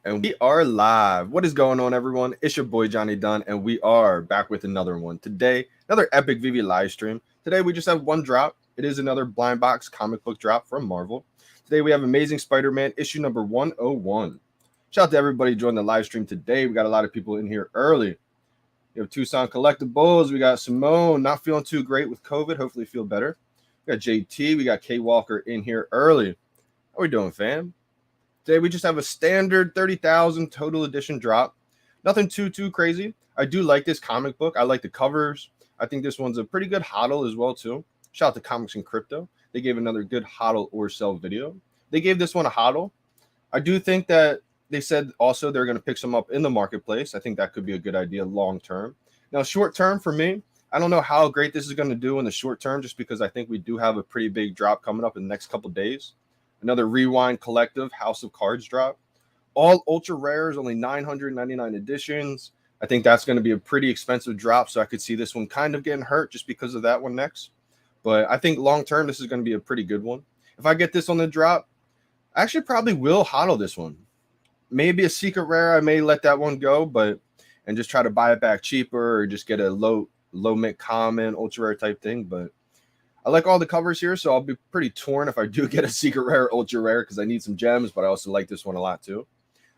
And we are live. What is going on, everyone? It's your boy Johnny Dunn, and we are back with another one. Today, another epic VeVe live stream. Today, we just have one drop. It is another blind box comic book drop from Marvel. Today, we have Amazing Spider-Man issue number 101. Shout out to everybody joining the live stream today. We got a lot of people in here early. We have Tucson Collectibles. We got Simone, not feeling too great with COVID. Hopefully, feel better. We got JT. We got K Walker in here early. How we doing, fam? Today we just have a standard 30,000 total edition drop. Nothing too crazy. I do like this comic book. I like the covers. I think this one's a pretty good hodl as well too. Shout out to Comics and Crypto. They gave another good hodl or sell video. They gave this one a hodl. I do think that they said also they're going to pick some up in the marketplace. I think that could be a good idea long term. Now, short term for me, I don't know how great this is going to do in the short term just because I think we do have a pretty big drop coming up in the next couple days. Another Rewind Collective House of Cards drop. All ultra rares, only 999 editions. I think that's going to be a pretty expensive drop, so I could see this one kind of getting hurt just because of that one next. But I think long term, this is going to be a pretty good one. If I get this on the drop, I actually probably will hodl this one. Maybe a secret rare, I may let that one go, and just try to buy it back cheaper or just get a low mint common ultra rare type thing. But I like all the covers here, so I'll be pretty torn if I do get a secret rare, ultra rare, because I need some gems, but I also like this one a lot too.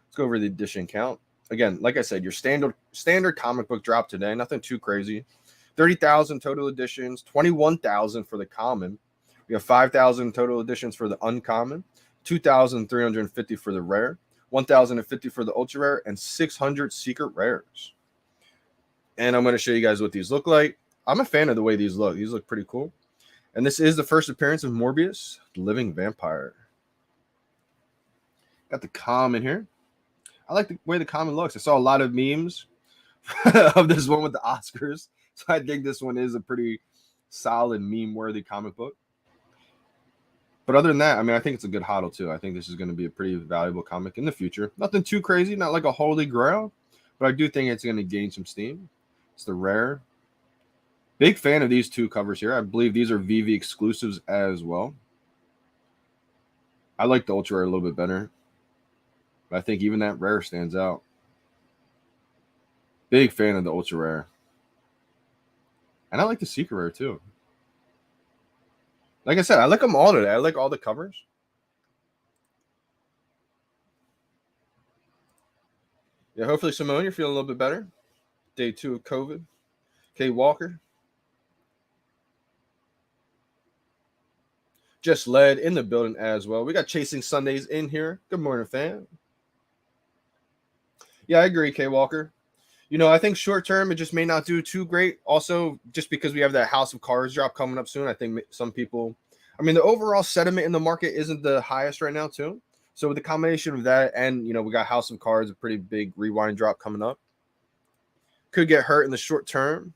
Let's go over the edition count. Again, like I said, your standard comic book drop today, nothing too crazy. 30,000 total editions, 21,000 for the common. We have 5,000 total editions for the uncommon, 2,350 for the rare, 1,050 for the ultra rare, and 600 secret rares. And I'm going to show you guys what these look like. I'm a fan of the way these look. These look pretty cool. And this is the first appearance of Morbius, the living vampire. Got the common here. I like the way the common looks. I saw a lot of memes of this one with the Oscars. So I think this one is a pretty solid meme-worthy comic book. But other than that, I mean, I think it's a good hodl too. I think this is going to be a pretty valuable comic in the future. Nothing too crazy, not like a holy grail, but I do think it's going to gain some steam. It's the rare. Big fan of these two covers here. I believe these are VeVe exclusives as well. I like the ultra rare a little bit better, but I think even that rare stands out. Big fan of the ultra rare. And I like the secret rare too. Like I said, I like them all today. I like all the covers. Yeah, hopefully, Simone, you're feeling a little bit better. Day 2 of COVID. K Walker. Just led in the building as well. We got Chasing Sundays in here. Good morning, fam. Yeah, I agree, K Walker. You know, I think short term it just may not do too great. Also, just because we have that House of Cards drop coming up soon, I think some people, I mean, the overall sentiment in the market isn't the highest right now, too. So with the combination of that and, you know, we got House of Cards, a pretty big rewind drop coming up. Could get hurt in the short term.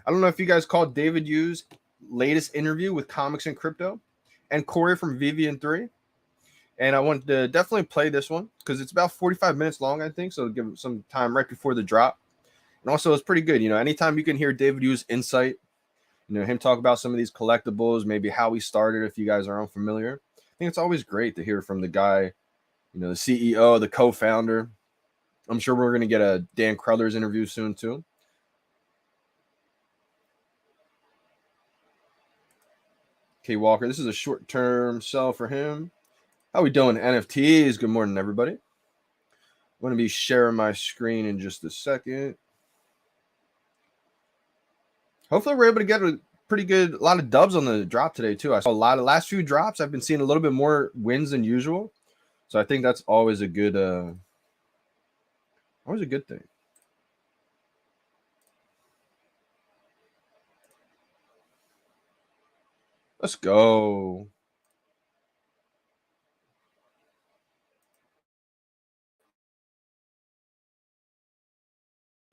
I don't know if you guys called David Yu's latest interview with Comics and Crypto and Corey from VeVe and 3. And I wanted to definitely play this one because it's about 45 minutes long, I think. So give it some time right before the drop. And also, it's pretty good. You know, anytime you can hear David Yu's insight, you know, him talk about some of these collectibles, maybe how he started, if you guys are unfamiliar. I think it's always great to hear from the guy, you know, the CEO, the co-founder. I'm sure we're going to get a Dan Crothers interview soon, too. K Walker, this is a short-term sell for him. How we doing, NFTs? Good morning, everybody. I'm going to be sharing my screen in just a second. Hopefully we're able to get a lot of dubs on the drop today, too. I saw a lot of last few drops. I've been seeing a little bit more wins than usual. So I think that's always a good thing. Let's go.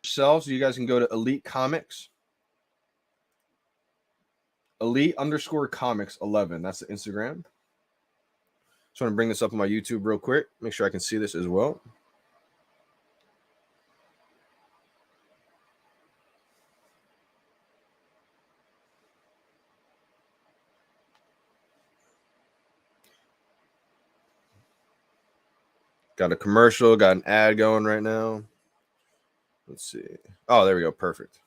So you guys can go to Elite Comics. Elite_comics 11. That's the Instagram. Just want to bring this up on my YouTube real quick. Make sure I can see this as well. Got a commercial, got an ad going right now. Let's see. Oh, there we go. Perfect.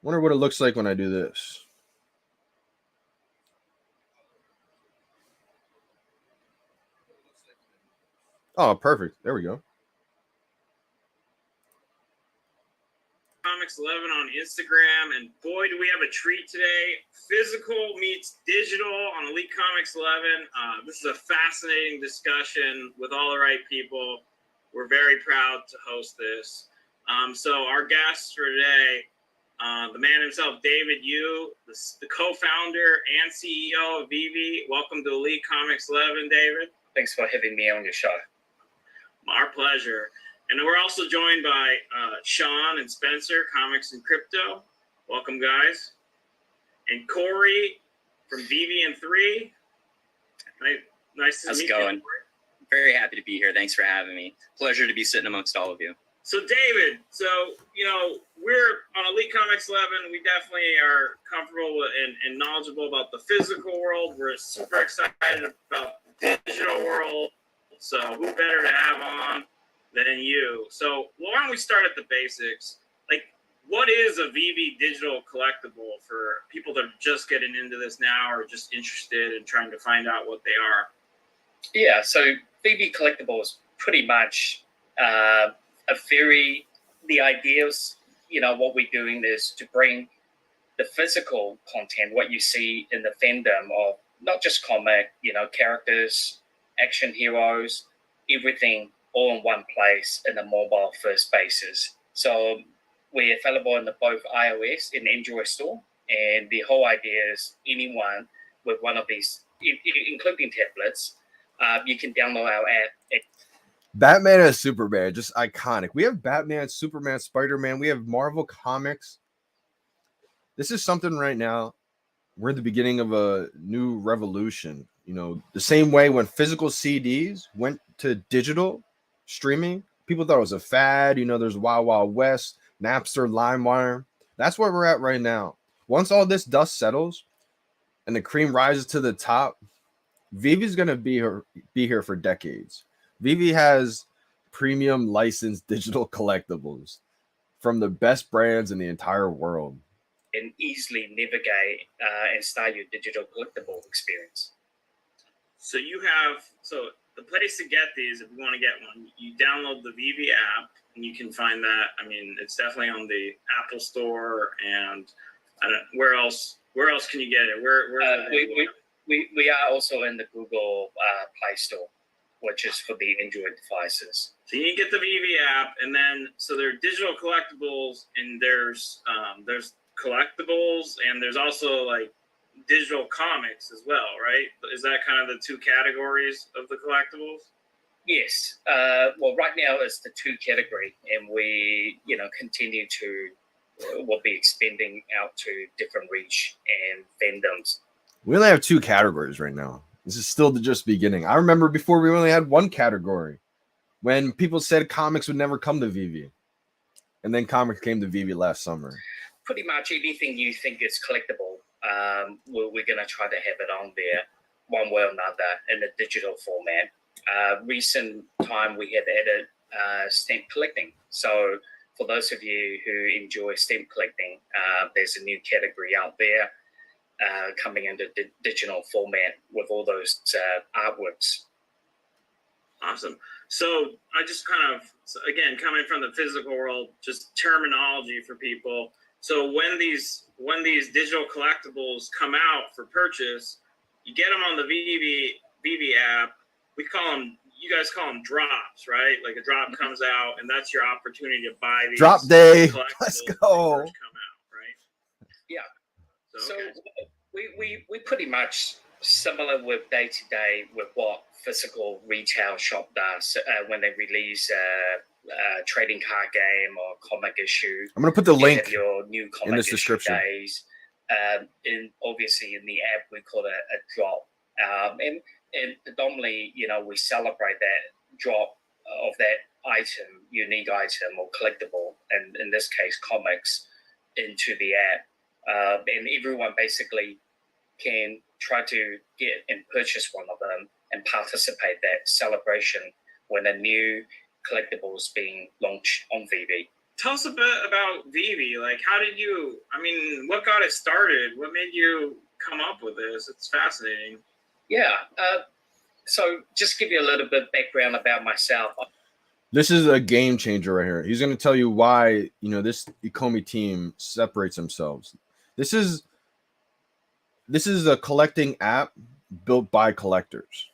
Wonder what it looks like when I do this. Oh, perfect. There we go. Comics 11 on Instagram, and boy, do we have a treat today. Physical meets digital on Elite Comics 11. This is a fascinating discussion with all the right people. We're very proud to host this. So our guests for today, the man himself, David Yu, the co-founder and CEO of VeVe. Welcome to Elite Comics 11, David. Thanks for having me on your show. Our pleasure. And we're also joined by Sean and Spencer, Comics and Crypto. Welcome, guys. And Corey from VeVe and 3. Nice to meet you. How's it going? Very happy to be here. Thanks for having me. Pleasure to be sitting amongst all of you. So, David, we're on Elite Comics 11. We definitely are comfortable and knowledgeable about the physical world. We're super excited about the digital world. So who better to have on than you? So why don't we start at the basics? Like, what is a VeVe digital collectible for people that are just getting into this now or just interested in trying to find out what they are? Yeah, so VeVe collectibles pretty much the ideas, what we're doing is to bring the physical content, what you see in the fandom of not just comic, characters, action heroes, everything all in one place in a mobile first basis. So we're available in both iOS and Android store. And the whole idea is anyone with one of these, including tablets, you can download our app. Batman and Superman, just iconic. We have Batman, Superman, Spiderman. We have Marvel Comics. This is something right now. We're at the beginning of a new revolution. The same way when physical CDs went to digital streaming, people thought it was a fad. There's Wild Wild West, Napster, LimeWire. That's where we're at right now. Once all this dust settles and the cream rises to the top, VeVe's going to be here for decades. VeVe has premium licensed digital collectibles from the best brands in the entire world. And easily navigate and start your digital collectible experience. So the place to get these, if you want to get one, you download the VeVe app, and you can find that. I mean, it's definitely on the Apple Store, and where else can you get it? We are also in the Google Play Store, which is for the Android devices. So you can get the VeVe app, and then so there are digital collectibles, and there's collectibles, and there's also like digital comics as well, right? Is that kind of the two categories of the collectibles? Yes. Well, right now it's the two category, and we continue to we'll be expanding out to different reach and fandoms. We only have two categories right now. This is still just beginning. I remember before we only had one category when people said comics would never come to VeVe, and then comics came to VeVe last summer. Pretty much anything you think is collectible, we're going to try to have it on there one way or another in a digital format. Recent time we have added stamp collecting. So for those of you who enjoy stamp collecting, there's a new category out there coming into digital format with all those artworks. Awesome. So I just again, coming from the physical world, just terminology for people. So when these digital collectibles come out for purchase, you get them on the VeVe app. You guys call them drops, right? Like a drop comes out, and that's your opportunity to buy these. Drop day. Let's go. Come out, right? Yeah. So we pretty much similar with day to day with what physical retail shop does when they release a trading card game or comic issue. I'm going to put the link your new comic in this description. Days. Obviously in the app we call it a drop. And predominantly, we celebrate that drop of that item, unique item or collectible, and in this case, comics, into the app. And everyone basically can try to get and purchase one of them and participate that celebration when a new collectible is being launched on VeVe. Tell us a bit about VeVe. Like, how did you? I mean, what got it started? What made you come up with this? It's fascinating. Yeah. So just give you a little bit of background about myself. This is a game changer right here. He's going to tell you why, this Ecomi team separates themselves. This is a collecting app built by collectors.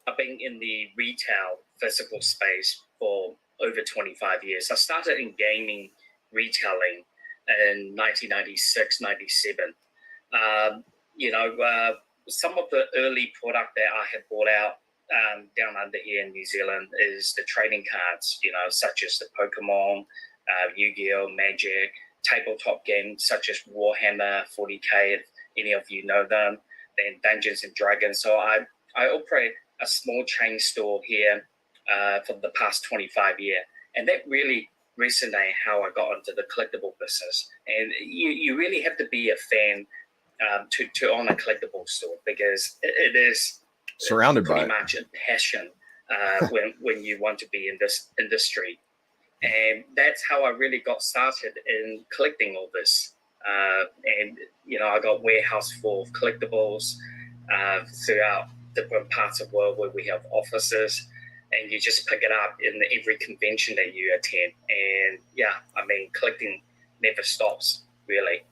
I've been in the retail physical space for over 25 years. I started in gaming retailing in 1996, 97. Some of the early product that I had brought out down under here in New Zealand is the trading cards, such as the Pokemon, Yu-Gi-Oh, Magic, tabletop games such as Warhammer 40K, if any of you know them, then Dungeons and Dragons. So I operate a small chain store here for the past 25 years. And that really resonated how I got into the collectible business. And you really have to be a fan to own a collectible store, because it is surrounded by pretty much a passion when you want to be in this industry. And that's how I really got started in collecting all this. I got warehouse full of collectibles throughout different parts of the world where we have offices, and you just pick it up in every convention that you attend. And collecting never stops, really.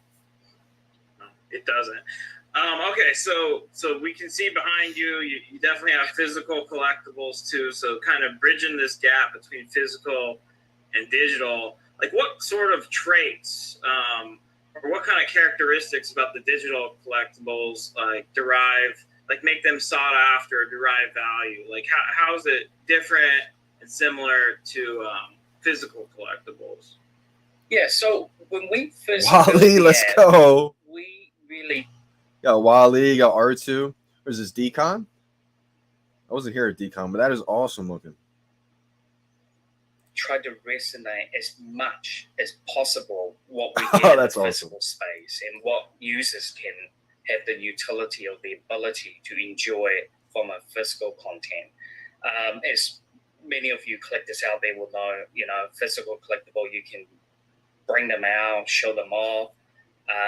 It doesn't. Okay, so we can see behind you, you definitely have physical collectibles too. So kind of bridging this gap between physical and digital, like what sort of traits or what kind of characteristics about the digital collectibles make them sought after, derive value? Like how is it different and similar to physical collectibles? Yeah, so when we first Wally, let's go. We really got Wally, got R2. Where's this Decon? I wasn't here at Decon, but that is awesome looking. Try to resonate as much as possible what we get in the physical space, and what users can have the utility or the ability to enjoy from a physical content. As many of you collectors out there will know, physical collectible, you can bring them out, show them off.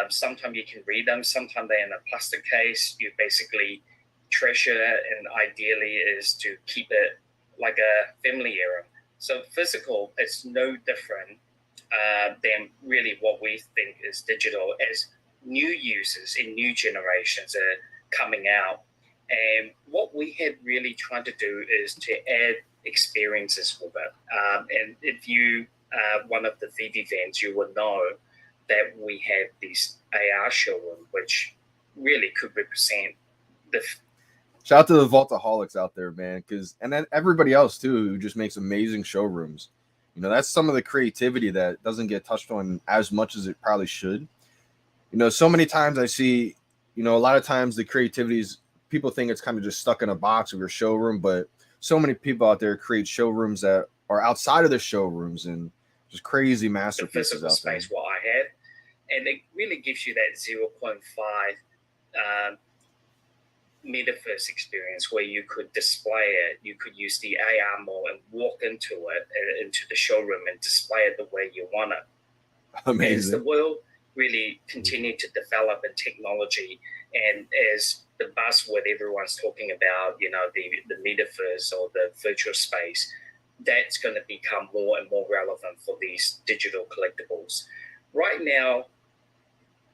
Sometimes you can read them. Sometimes they're in a plastic case. You basically treasure it, and ideally is to keep it like a family heirloom. So physical is no different than really what we think is digital, as new users and new generations are coming out. And what we had really tried to do is to add experiences with it. And if you are one of the VeVe fans, you would know that we have this AR showroom, which really could represent the... Shout out to the Vaultaholics out there, man, and then everybody else too who just makes amazing showrooms. That's some of the creativity that doesn't get touched on as much as it probably should. So many times I see, a lot of times the creativity is, people think it's kind of just stuck in a box of your showroom, but so many people out there create showrooms that are outside of the showrooms and just crazy masterpieces out there. Space what I have, and it really gives you that 0.5 metaverse experience where you could display it. You could use the AR mode and walk into it, into the showroom, and display it the way you want it. Amazing. As the world really continue to develop in technology, and as the buzzword everyone's talking about, the metaverse or the virtual space, that's going to become more and more relevant for these digital collectibles. Right now,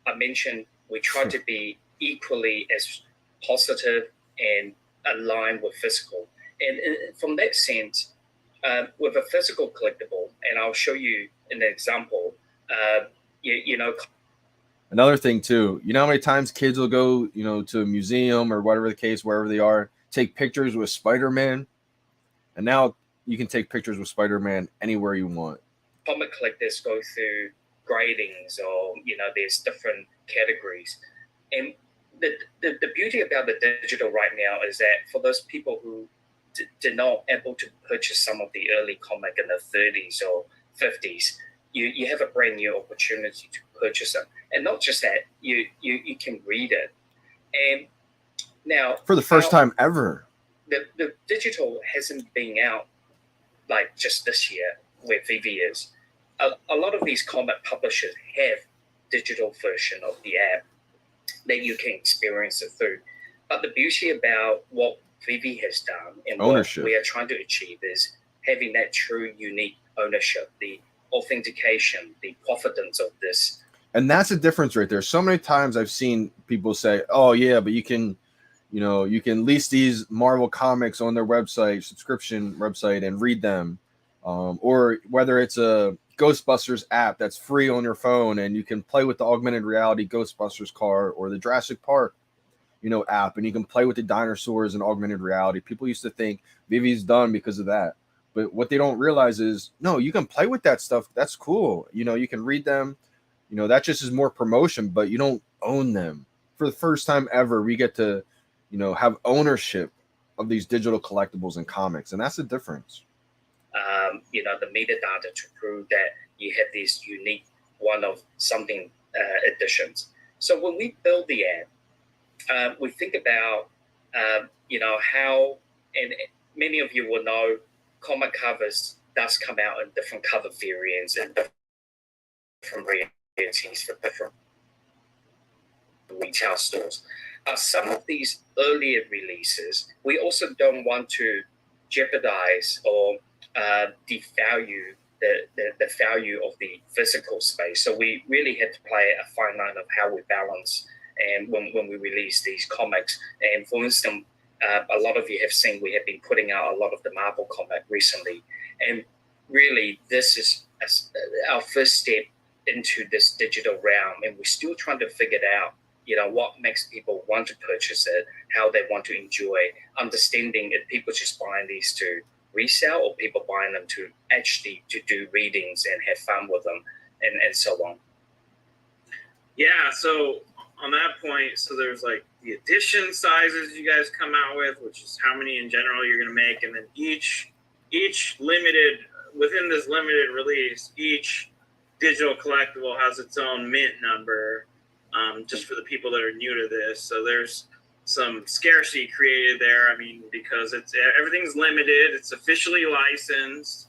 I mentioned we try to be equally as positive and aligned with physical. And from that sense, with a physical collectible, and I'll show you an example, Another thing too, how many times kids will go, to a museum or whatever the case, wherever they are, take pictures with Spider-Man, and now you can take pictures with Spider-Man anywhere you want. Comic collectors go through gradings, or there's different categories, and the beauty about the digital right now is that for those people who did not able to purchase some of the early comic in the 30s or 50s, you have a brand new opportunity to purchase them. And not just that, you can read it. And now, for the first time ever. the digital hasn't been out like just this year where VeVe is. A lot of these comic publishers have digital version of the app that you can experience it through. But the beauty about what VeVe has done and Ownership. what we are trying to achieve is having that true unique ownership, the authentication, the confidence of this. And that's the difference right there. So many times I've seen people say, oh yeah, but you can lease these Marvel comics on their website, subscription website, and read them. Or whether it's a Ghostbusters app that's free on your phone and you can play with the augmented reality Ghostbusters car, or the Jurassic Park, app, and you can play with the dinosaurs in augmented reality. People used to think VeVe's done because of that. But what they don't realize is, no, you can play with that stuff. That's cool. You can read them. That just is more promotion, but you don't own them. For the first time ever, we get to, have ownership of these digital collectibles and comics. And that's the difference. The metadata to prove that you have these unique one of something editions. So when we build the app, we think about, how, and many of you will know, comic covers does come out in different cover variants and different rarities for different retail stores. Some of these earlier releases, we also don't want to jeopardize or devalue the value of the physical space. So we really had to play a fine line of how we balance and when we release these comics. And for instance, a lot of you have seen we have been putting out a lot of the Marvel comic recently. And really, this is our first step into this digital realm. And we're still trying to figure it out, what makes people want to purchase it, how they want to enjoy, understanding if people just buying these to resell or people buying them to actually to do readings and have fun with them and so on. Yeah, so on that point, so there's like the edition sizes you guys come out with, which is how many in general you're going to make, and then each limited, within this limited release, each digital collectible has its own mint number, just for the people that are new to this. So there's some scarcity created there. I mean, because everything's limited, it's officially licensed,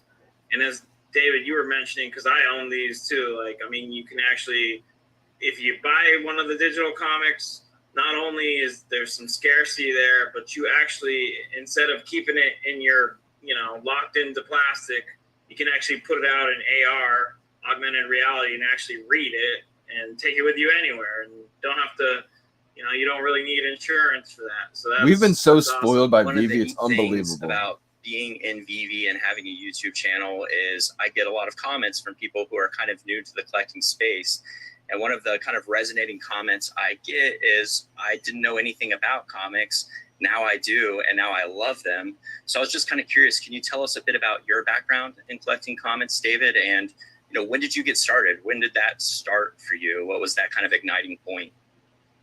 and as David, you were mentioning, because I own these too. Like, I mean, you can actually, if you buy one of the digital comics, not only is there some scarcity there, but you actually, instead of keeping it in your, locked into plastic, you can actually put it out in AR, augmented reality, and actually read it and take it with you anywhere, and don't have to. You don't really need insurance for that. So we've been so spoiled by One of the VeVe. It's neat things unbelievable. about being in VeVe and having a YouTube channel is I get a lot of comments from people who are kind of new to the collecting space. And one of the kind of resonating comments I get is, I didn't know anything about comics. Now I do, and now I love them. So I was just kind of curious, can you tell us a bit about your background in collecting comics, David? And, when did you get started? When did that start for you? What was that kind of igniting point?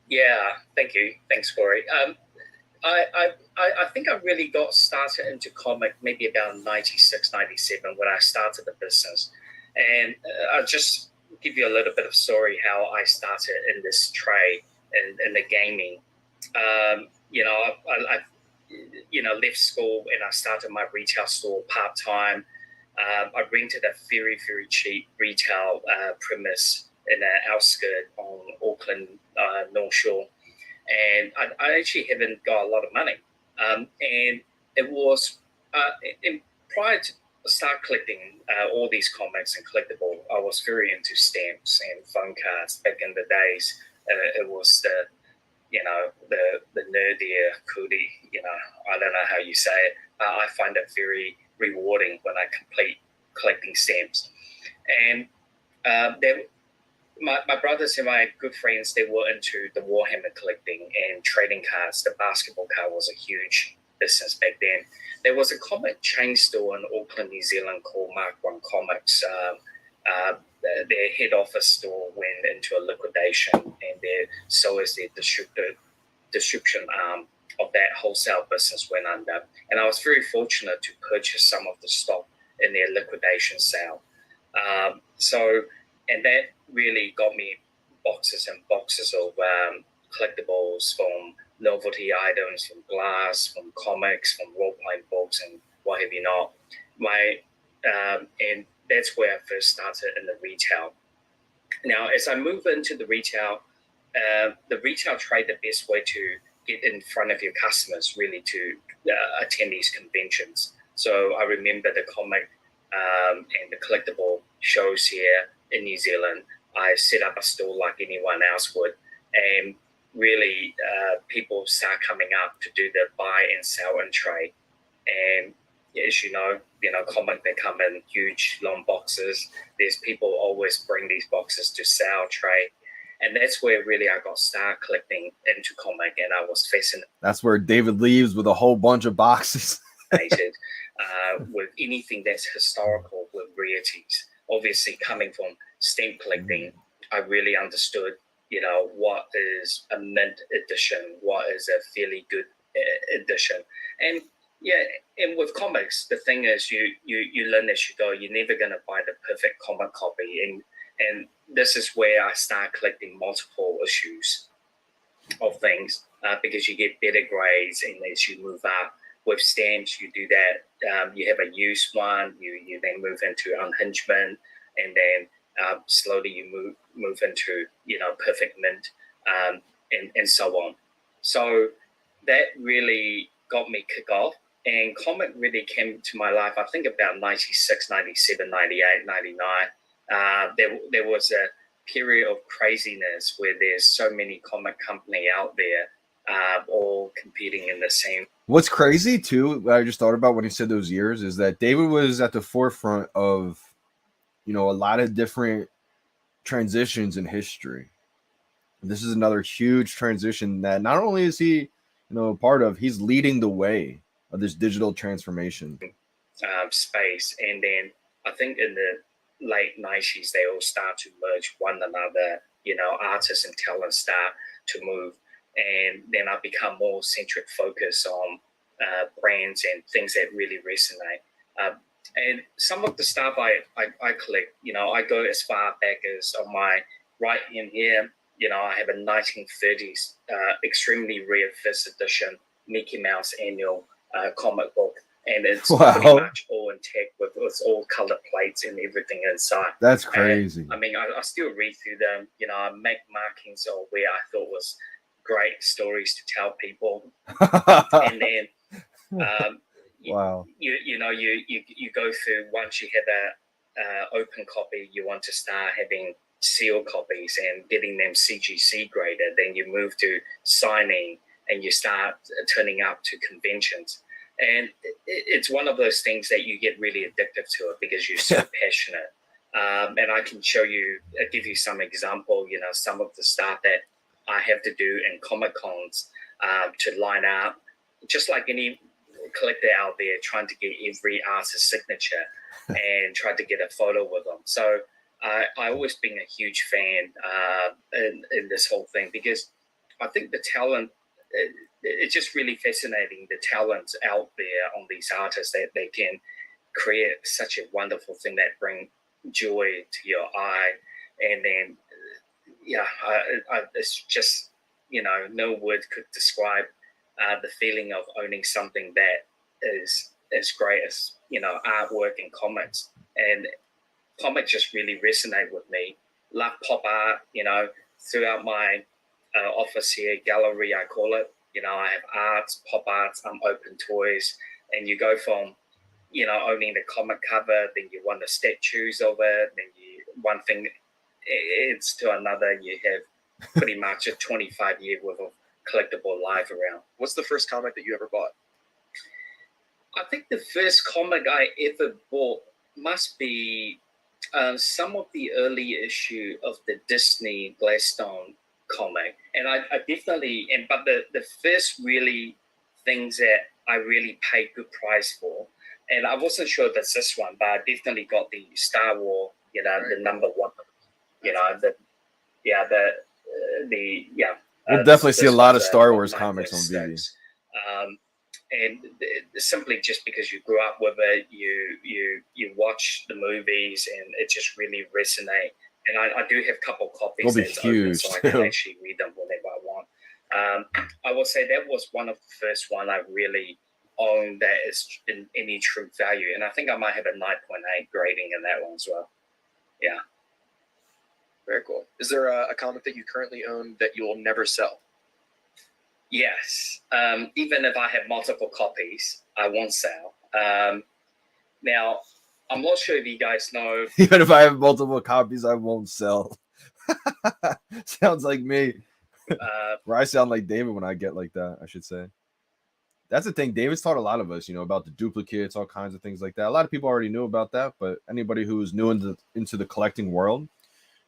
Yeah, thank you. Thanks, Corey. I think I really got started into comic maybe about 96, 97 when I started the business. And I'll just give you a little bit of story how I started in this trade in the gaming. I left school and I started my retail store part-time. I rented a very, very cheap retail premise in the outskirts on Auckland North Shore, and I actually haven't got a lot of money. And it was prior to start collecting all these comics and collectible, I was very into stamps and phone cards back in the days. It was the nerdier coolie. I don't know how you say it. I find it very rewarding when I complete collecting stamps, and my brothers and my good friends, they were into the Warhammer collecting and trading cards. The basketball card was a huge business back then. There was a comic chain store in Auckland, New Zealand called Mark One Comics. Their head office store went into a liquidation, and so as their distribution arm of that wholesale business went under. And I was very fortunate to purchase some of the stock in their liquidation sale. And that really got me boxes and boxes of collectibles from novelty items from glass, from comics, from role-playing books, and what have you not. And that's where I first started in the retail. Now, as I move into the retail trade, the best way to get in front of your customers really to attend these conventions. So I remember the comic and the collectible shows here in New Zealand. I set up a store like anyone else would, and really people start coming up to do the buy and sell and trade. And as you know, comic, they come in huge long boxes. There's people always bring these boxes to sell, trade. And that's where really I got started collecting into comic, and I was fascinated. That's where David leaves with a whole bunch of boxes. With anything that's historical, with rarities. Obviously, coming from stamp collecting, I really understood, what is a mint edition, what is a fairly good edition. And and with comics, the thing is you learn as you go. You're never going to buy the perfect comic copy. And this is where I start collecting multiple issues of things because you get better grades, and as you move up with stamps, you do that. You have a used one, you then move into unhingement, and then slowly you move into perfect mint, and so on. So that really got me kick off, and comic really came to my life, I think about 96, 97, 98, 99. There was a period of craziness where there's so many comic company out there all competing in the same. What's crazy too, what I just thought about when he said those years, is that David was at the forefront of, a lot of different transitions in history. This is another huge transition that not only is he, part of, he's leading the way of this digital transformation space. And then I think in the late 90s, they all start to merge one another, artists and talent start to move. And then I become more centric focus on brands and things that really resonate. And some of the stuff I collect, I go as far back as on my right hand here, I have a 1930s extremely rare first edition Mickey Mouse annual comic book. And it's pretty much all intact with it's all color plates and everything inside. That's crazy. And, I still read through them. I make markings of where I thought was great stories to tell people. And then wow. You go through, once you have a open copy, you want to start having sealed copies and getting them CGC graded. Then you move to signing, and you start turning up to conventions. And it's one of those things that you get really addicted to it because you're so passionate. And I can give you some example, some of the stuff that I have to do in Comic Cons to line up, just like any collector out there trying to get every artist's signature and try to get a photo with them. So I always been a huge fan in this whole thing because I think the talent, it's just really fascinating, the talent out there on these artists that they can create such a wonderful thing that bring joy to your eye. And then, it's just, no word could describe the feeling of owning something that is as great as, artwork and comics. And comics just really resonate with me. Love pop art, throughout my office here, gallery, I call it. I have arts, pop arts, open toys, and you go from, owning the comic cover, then you want the statues of it, then one thing adds to another. You have pretty much a 25-year worth of collectible life around. What's the first comic that you ever bought? I think the first comic I ever bought must be some of the early issue of the Disney Gladstone comic. And I definitely, but the first really things that I really paid good price for, and I wasn't sure if it's this one, but I definitely got the Star Wars, the number one, We'll definitely see a lot of Star Wars comics on VeVe. And simply just because you grew up with it, you watch the movies, and it just really resonates. And I do have a couple copies that's huge, open, so I can actually read them whenever I want. I would say that was one of the first one I really owned that is in any true value. And I think I might have a 9.8 grading in that one as well. Yeah. Very cool. Is there a comic that you currently own that you will never sell? Yes. Even if I have multiple copies, I won't sell. Now, I'm not sure if you guys know. Even if I have multiple copies, I won't sell. Sounds like me. Where I sound like David when I get like that, I should say. That's the thing. David's taught a lot of us, about the duplicates, all kinds of things like that. A lot of people already knew about that, but anybody who's new into the collecting world,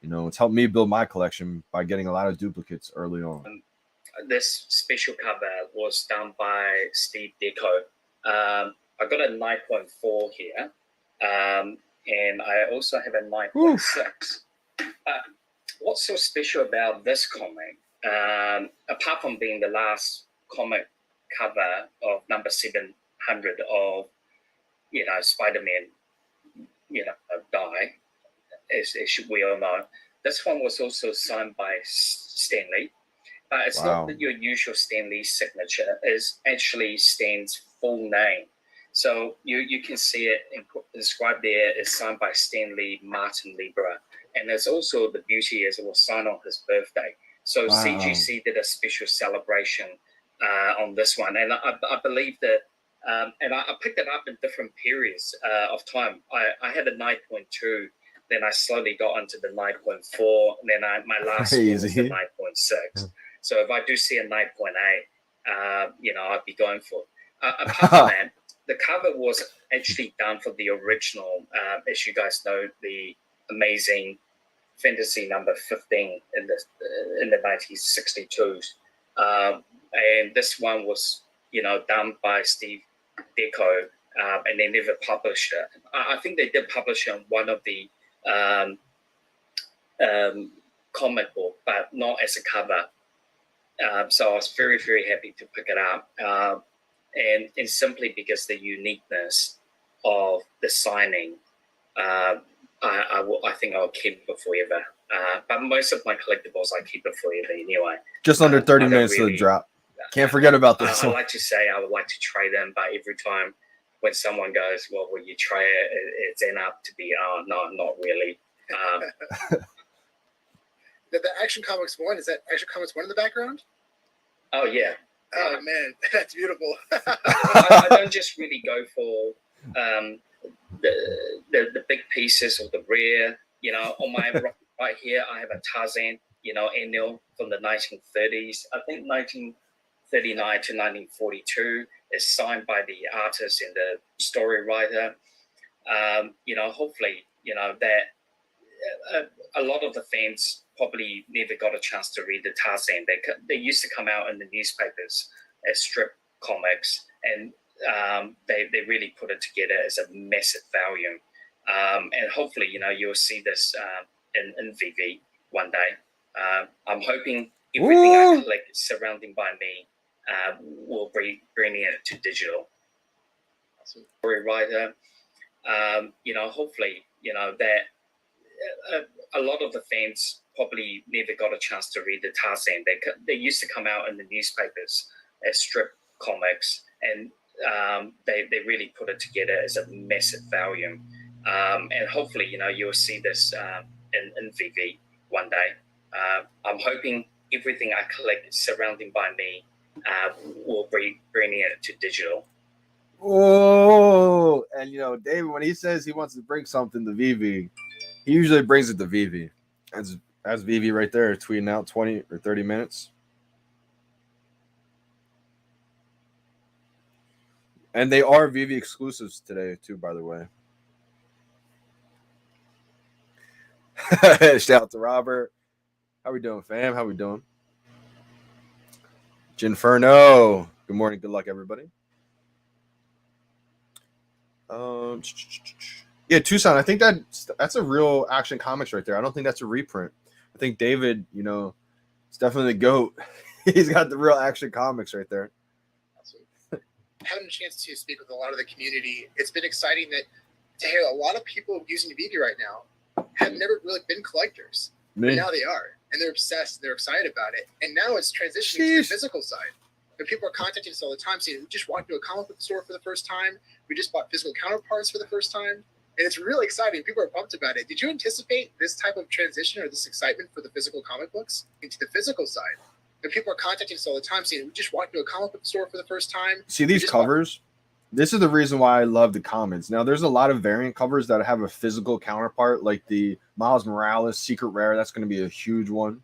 it's helped me build my collection by getting a lot of duplicates early on. This special cover was done by Steve Deco. I got a 9.4 here, and I also have a 9.6. What's so special about this comic, apart from being the last comic cover of number 700 of, Spiderman, die, as we all know. This one was also signed by Stan Lee, but it's not your usual Stan Lee signature. It's actually Stan's full name. So you can see it inscribed there as signed by Stan Lee, Martin Libra. And there's also the beauty is it was signed on his birthday. So CGC did a special celebration on this one. And I believe that, and I picked it up in different periods of time. I had a 9.2, then I slowly got into the 9.4, and then my last one was the 9.6. So if I do see a 9.8, I'd be going for it. Apart from that, the cover was actually done for the original, as you guys know, the amazing fantasy number 15 in the 1962s. And this one was, done by Steve Deco, and they never published it. I think they did publish it on one of the comic book, but not as a cover. So I was very, very happy to pick it up. And simply because the uniqueness of the signing, I think I'll keep it forever. But most of my collectibles, I keep it forever anyway. Just under 30 minutes to the drop. Can't forget about this. I like to say I would like to trade them, but every time when someone goes, well, will you try it? It's end up to be, no, not really. The Action Comics 1, is that Action Comics 1 in the background? Oh, yeah. Oh, man, that's beautiful. I don't just really go for the big pieces or the rare. On my right here, I have a Tarzan, annual from the 1930s. I think 1939 to 1942 is signed by the artist and the story writer. Hopefully, that a lot of the fans probably never got a chance to read the Tarzan. They used to come out in the newspapers as strip comics, and they really put it together as a massive volume. And hopefully, you'll see this in VeVe one day. I'm hoping everything I collect surrounding by me will bring it to digital. Story writer, hopefully, that a lot of the fans probably never got a chance to read the Tarzan. They used to come out in the newspapers as strip comics, and they really put it together as a massive volume. And hopefully, you'll see this in VeVe one day. I'm hoping everything I collect surrounding by me will bring it to digital. Oh, and David, when he says he wants to bring something to VeVe, he usually brings it to VeVe. That's VeVe right there, tweeting out 20 or 30 minutes. And they are VeVe exclusives today, too, by the way. Shout out to Robert. How we doing, fam? How we doing? Ginferno. Good morning. Good luck, everybody. Yeah, Tucson. I think that's a real Action Comics right there. I don't think that's a reprint. I think David, it's definitely the GOAT. He's got the real Action Comics right there. Having a chance to speak with a lot of the community, it's been exciting to hear a lot of people using VeVe right now have never really been collectors. But now they are. and they're obsessed. They're excited about it. And now it's transitioning to the Sheesh. physical side. And people are contacting us all the time saying, we just walked into a comic book store for the first time. We just bought physical counterparts for the first time. And it's really exciting. People are pumped about it. Did you anticipate this type of transition or this excitement for the physical comic books into the physical side? And people are contacting us all the time saying, we just walked into a comic book store for the first time. See these covers? This is the reason why I love the comics. Now, there's a lot of variant covers that have a physical counterpart, like the Miles Morales Secret Rare. That's going to be a huge one.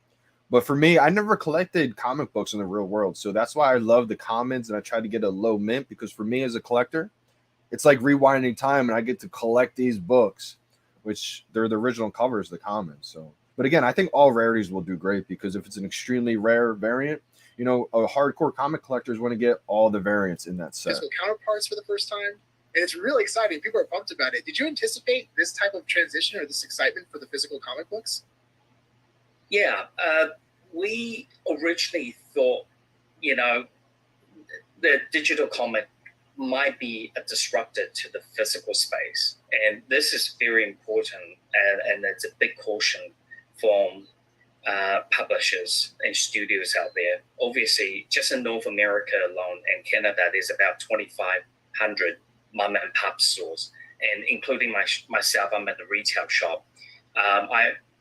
But for me, I never collected comic books in the real world. So that's why I love the commons, and I try to get a low mint, because for me as a collector, it's like rewinding time, and I get to collect these books, which they're the original covers, the commons. So, but again, I think all rarities will do great, because if it's an extremely rare variant, you know, a hardcore comic collectors want to get all the variants in that set. Physical counterparts for the first time. And it's really exciting. People are pumped about it. Did you anticipate this type of transition or this excitement for the physical comic books? Yeah, we originally thought, you know, the digital comic might be a disruptor to the physical space. And this is very important, and it's a big caution from publishers and studios out there. Obviously, just in North America alone and Canada, there's about 2,500 mom and pop stores, and including myself, I'm at the retail shop.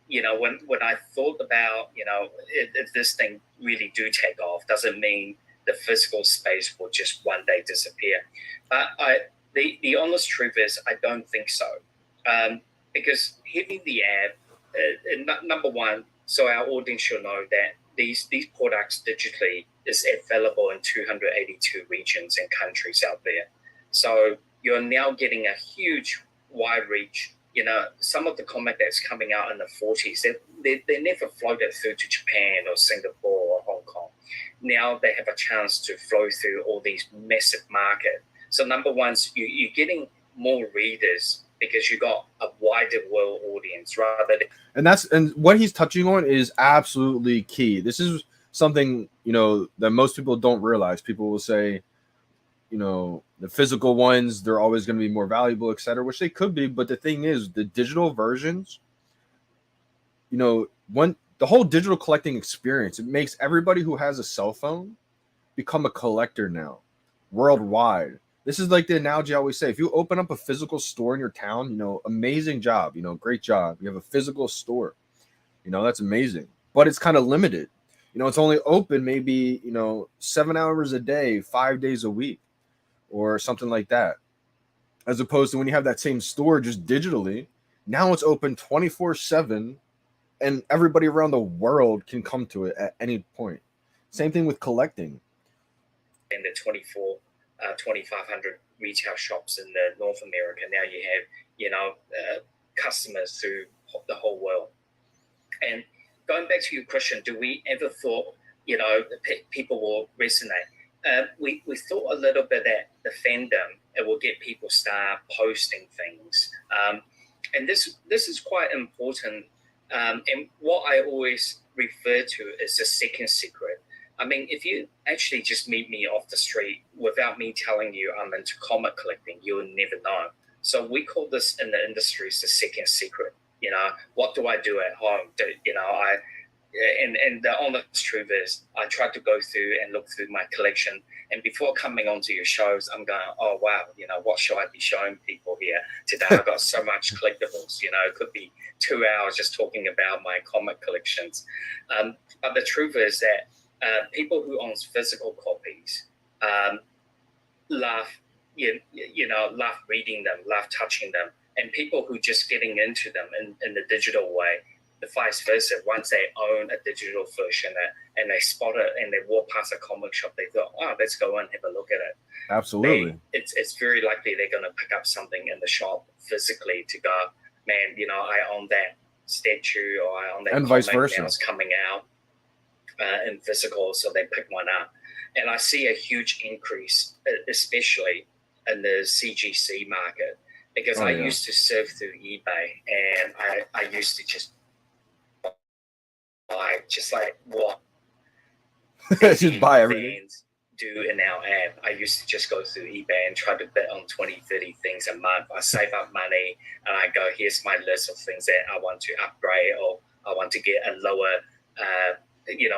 You know, when I thought about, you know, if this thing really do take off, doesn't mean the physical space will just one day disappear. But the honest truth is, I don't think so. Because hitting the ad, number one, so our audience should know that these products digitally is available in 282 regions and countries out there. So you're now getting a huge wide reach. You know, some of the comic that's coming out in the 40s, they never floated through to Japan or Singapore or Hong Kong. Now they have a chance to flow through all these massive markets. So number one, you're getting more readers because you got a wider world audience rather than. And what he's touching on is absolutely key. This is something, you know, that most people don't realize. People will say, you know, the physical ones, they're always going to be more valuable, etc., which they could be. But the thing is, the digital versions, you know, the whole digital collecting experience, it makes everybody who has a cell phone become a collector now, worldwide. This is like the analogy I always say. If you open up a physical store in your town, you know, amazing job, you know, great job. You have a physical store, you know, that's amazing. But it's kind of limited. You know, it's only open maybe, you know, 7 hours a day, 5 days a week, or something like that. As opposed to when you have that same store just digitally, now it's open 24/7, and everybody around the world can come to it at any point. Same thing with collecting. In the 2,500 retail shops in the North America, now you have, you know, customers through the whole world. And going back to your question, do we ever thought, you know, people will resonate? We thought a little bit that the fandom, it will get people start posting things. And this is quite important. And what I always refer to is the second secret. I mean, if you actually just meet me off the street without me telling you I'm into comic collecting, you'll never know. So we call this in the industry the second secret. You know, what do I do at home? And the honest truth is, I try to go through and look through my collection. And before coming onto your shows, I'm going, oh, wow, you know, what should I be showing people here today? I've got so much collectibles, you know, it could be 2 hours just talking about my comic collections. But the truth is that people who own physical copies love reading them, love touching them. And people who just getting into them in the digital way, the vice versa, once they own a digital version and they spot it and they walk past a comic shop, they thought, oh, let's go and have a look at it. Absolutely. It's very likely they're going to pick up something in the shop physically to go, man, you know, I own that statue or I own that and comic vice versa. Now it's coming out in physical, so they pick one up. And I see a huge increase, especially in the CGC market, because I used to surf through eBay and I used to just buy just like what just buy everything. Do in our ad. I used to just go through eBay and try to bet on 20, 30 things a month. I save up money and I go, here's my list of things that I want to upgrade or I want to get a lower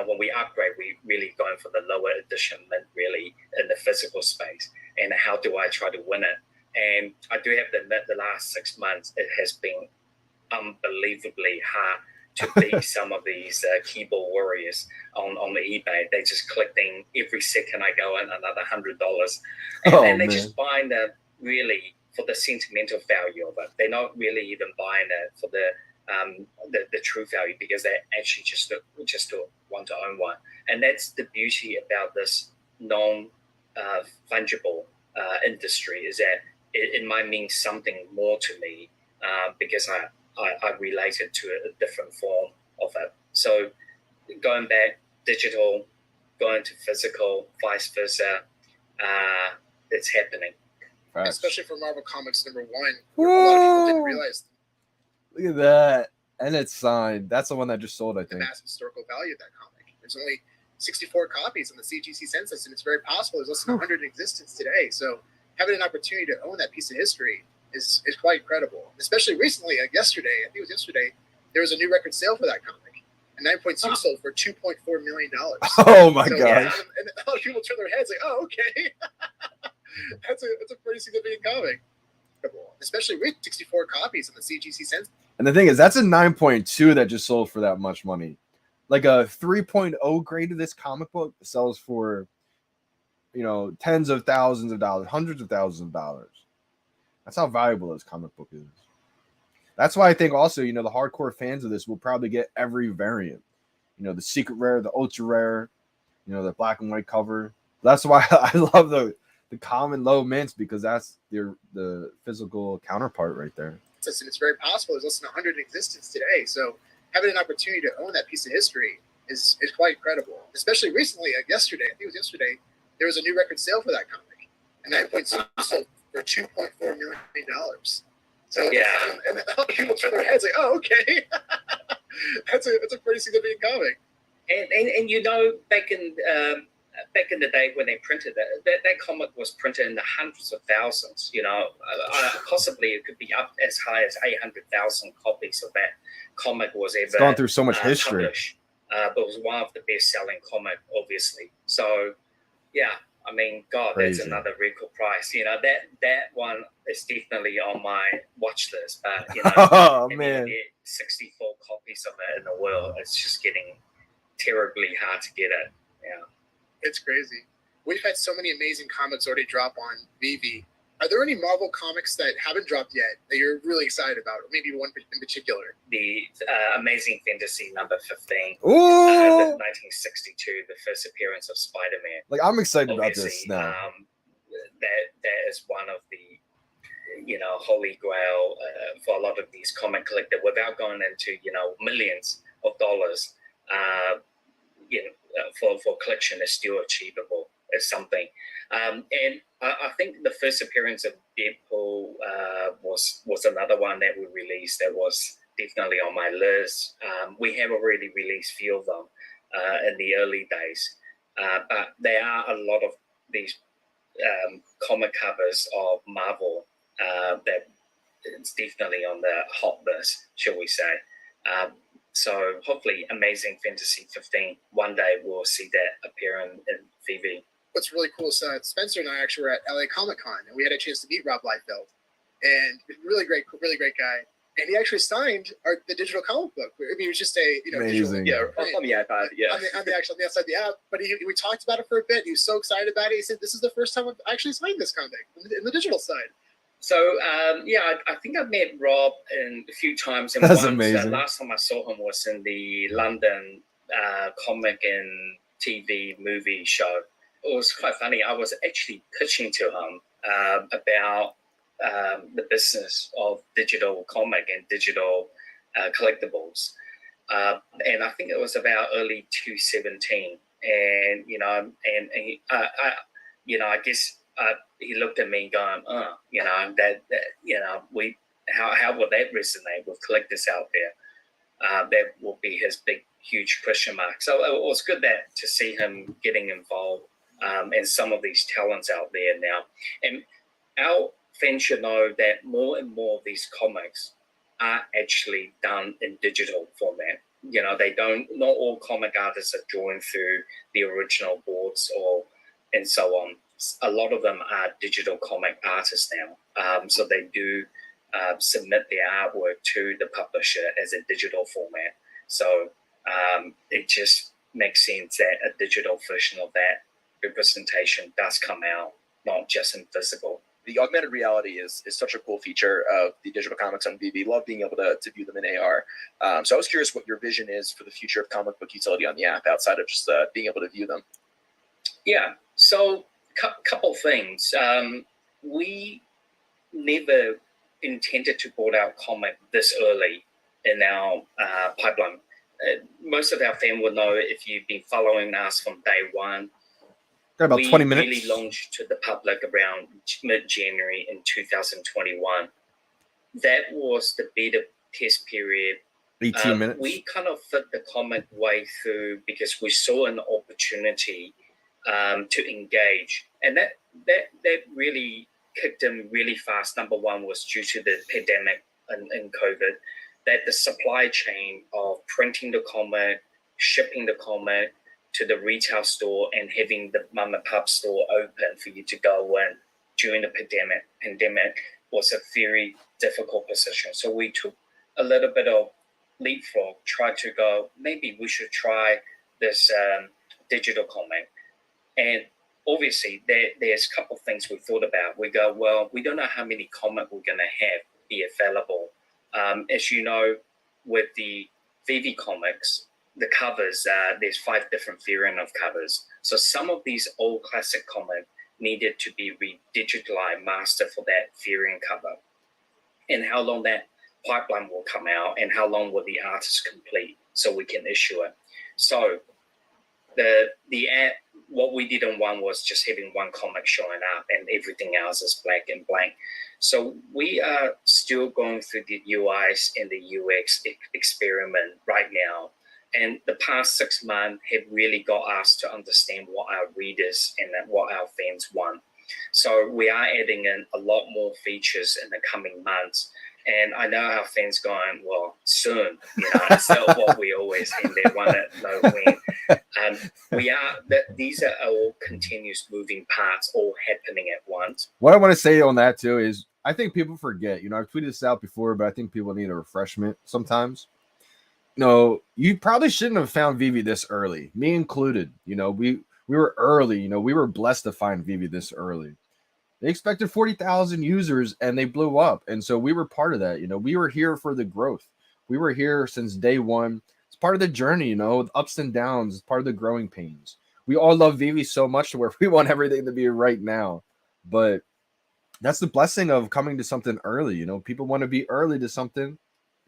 when we upgrade, we really going for the lower edition mint, really, in the physical space. And how do I try to win it? And I do have to admit, the last 6 months, it has been unbelievably hard to beat some of these keyboard warriors on eBay. They're just collecting every second I go in another $100. And they're just buying them really for the sentimental value of it. They're not really even buying it for the true value, because they actually just want to own one. And that's the beauty about this non-fungible industry, is that it might mean something more to me because I relate it to a different form of it. So going back digital, going to physical, vice versa, it's happening. Facts. Especially for Marvel Comics #1. A lot of people didn't realize Look at that. And it's signed. That's the one that just sold, I the think. massive historical value of that comic. There's only 64 copies on the CGC census, and it's very possible there's less than 100 in existence today. So having an opportunity to own that piece of history is quite incredible. Especially recently, like yesterday, I think it was yesterday, there was a new record sale for that comic. And 9.2 sold for $2.4 million. Oh my So, gosh. yeah, and a lot of people turn their heads like, oh, okay. That's a pretty significant comic. Especially with 64 copies on the CGC census. And the thing is, that's a 9.2 that just sold for that much money. Like a 3.0 grade of this comic book sells for, tens of thousands of dollars, hundreds of thousands of dollars. That's how valuable this comic book is. That's why I think also, the hardcore fans of this will probably get every variant. The secret rare, the ultra rare, the black and white cover. That's why I love the common low mints, because that's the physical counterpart right there. And it's very possible there's less than 100 in existence today. So having an opportunity to own that piece of history is quite incredible. Especially recently, like yesterday, I think it was yesterday, there was a new record sale for that comic. And 9.2 sold for $2.4 million. So yeah, and a lot of people turn their heads like, oh, okay. That's a pretty significant comic. And back in the day when they printed that comic was printed in the hundreds of thousands. Possibly it could be up as high as 800,000 copies of that comic was ever. It's gone through so much history. But it was one of the best-selling comic, obviously. So, yeah, I mean, God, Crazy. That's another record price. That one is definitely on my watch list. But Oh man, 64 copies of it in the world. It's just getting terribly hard to get it. Yeah. It's crazy. We've had so many amazing comics already drop on VeVe. Are there any Marvel comics that haven't dropped yet that you're really excited about, or maybe one in particular? The Amazing Fantasy #15. Ooh! 1962, the first appearance of Spiderman. Like, I'm excited Obviously, about this now. That is one of the holy grail for a lot of these comic collectors, without going into millions of dollars. For collection is still achievable as something. And I think the first appearance of Deadpool was another one that we released that was definitely on my list. We have already released few of them in the early days. But there are a lot of these comic covers of Marvel that it's definitely on the hot list, shall we say. So hopefully Amazing Fantasy 15, one day we'll see that appear in VeVe. What's really cool is Spencer and I actually were at LA Comic Con, and we had a chance to meet Rob Liefeld. And really great guy. And he actually signed the digital comic book. I mean, it was just a Amazing. Digital, on the iPad, yeah. on the outside of the app. But we talked about it for a bit. He was so excited about it. He said, "This is the first time I've actually signed this comic in the digital side." So I think I've met Rob a few times. And That's once, amazing. Last time I saw him was in the London comic and TV movie show. It was quite funny. I was actually pitching to him about the business of digital comic and digital collectibles, and I think it was about early 2017. And I guess. He looked at me going, how will that resonate with collectors out there? That will be his big, huge question mark. So it was good to see him getting involved and some of these talents out there now. And our fans should know that more and more of these comics are actually done in digital format. not all comic artists are drawing through the original boards and so on. A lot of them are digital comic artists now. So they do submit their artwork to the publisher as a digital format. So it just makes sense that a digital version of that representation does come out, not just in physical. The augmented reality is such a cool feature of the digital comics on VeVe. Love being able to view them in AR. So I was curious what your vision is for the future of comic book utility on the app outside of just being able to view them. Yeah, so couple things. We never intended to put out comic this early in our pipeline. Most of our fans will know if you've been following us from day one. Got about 20 minutes. We really launched to the public around mid-January in 2021. That was the beta test period. 18 minutes. We kind of fit the comic way through because we saw an opportunity to engage, and that really kicked in really fast. Number one was due to the pandemic and COVID, that the supply chain of printing the comic, shipping the comic to the retail store, and having the mom and pop store open for you to go in during the pandemic was a very difficult position. So we took a little bit of leapfrog, tried to go, maybe we should try this digital comic. And obviously there's a couple of things we thought about. We go, well, we don't know how many comic we're going to have be available. As you know, with the VeVe comics, the covers, there's 5 different variant of covers. So some of these old classic comic needed to be re-digitalized, master for that variant cover. And how long that pipeline will come out, and how long will the artist complete so we can issue it. So the ad, what we didn't want was just having one comic showing up and everything else is black and blank. So we are still going through the UIs and the UX experiment right now. And the past 6 months have really got us to understand what our readers and what our fans want. So we are adding in a lot more features in the coming months. And I know our fans going, well, soon, it's not what we always end there, want it, no when. These are all continuous moving parts all happening at once. What I want to say on that too is I think people forget, I've tweeted this out before, but I think people need a refreshment sometimes. No, you probably shouldn't have found VeVe this early, me included. We were early, we were blessed to find VeVe this early. They expected 40,000 users and they blew up. And so we were part of that. We were here for the growth. We were here since day one. It's part of the journey, ups and downs. It's part of the growing pains. We all love VeVe so much to where we want everything to be right now. But that's the blessing of coming to something early. People want to be early to something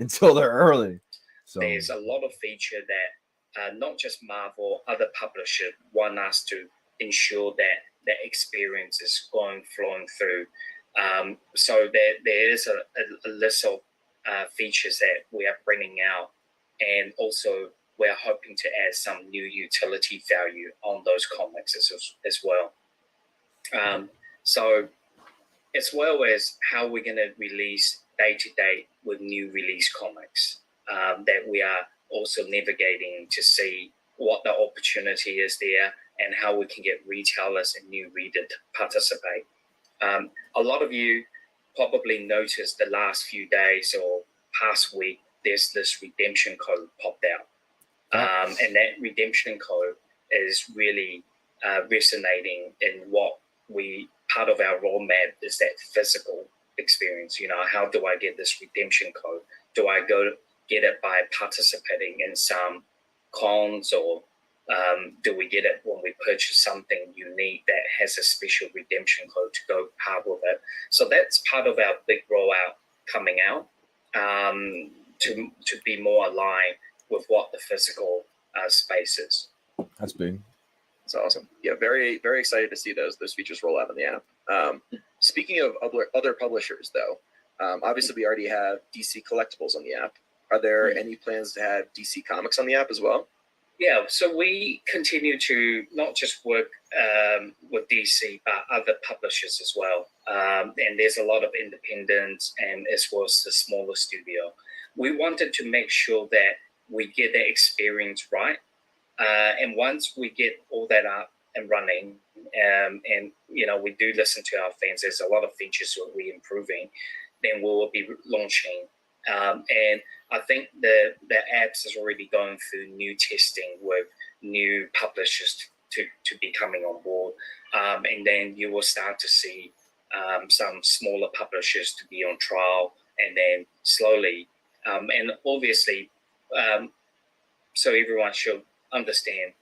until they're early. So there's a lot of feature that not just Marvel, other publishers want us to ensure that experience is flowing through. So there is a list of features that we are bringing out, and also we're hoping to add some new utility value on those comics as well. So as well as how we're going to release day-to-day with new release comics, that we are also navigating to see what the opportunity is there and how we can get retailers and new readers to participate. A lot of you probably noticed the last few days or past week, there's this redemption code popped out. And that redemption code is really resonating in what part of our roadmap is that physical experience. How do I get this redemption code? Do I go get it by participating in some cons, or do we get it when we purchase something unique that has a special redemption code to go part with it? So that's part of our big rollout coming out, to be more aligned with what the physical space is. That's big. That's awesome. Yeah, very, very excited to see those features roll out in the app. Speaking of other publishers, though, obviously we already have DC Collectibles on the app. Are there any plans to have DC Comics on the app as well? Yeah, so we continue to not just work with DC, but other publishers as well. And there's a lot of independents and as well as the smaller studio. We wanted to make sure that we get the experience right. And once we get all that up and running, and we do listen to our fans, there's a lot of features that we're improving, then we will be launching. And I think the apps is already going through new testing with new publishers to be coming on board. And then you will start to see some smaller publishers to be on trial, and then slowly, and obviously, so everyone should understand,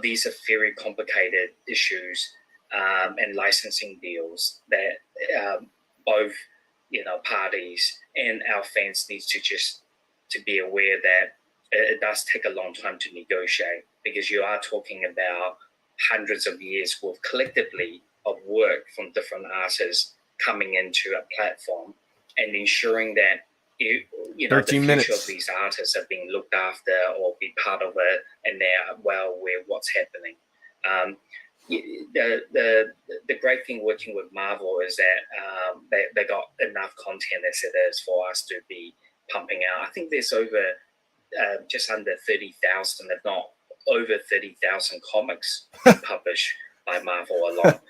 these are very complicated issues and licensing deals that both, parties and our fans need to be aware that it does take a long time to negotiate, because you are talking about hundreds of years worth collectively of work from different artists coming into a platform, and ensuring that the 13 future minutes of these artists are being looked after or be part of it, and they're well aware of what's happening. The great thing working with Marvel is that they got enough content as it is for us to be pumping out. I think there's over just under 30,000, if not over 30,000 comics published by Marvel alone.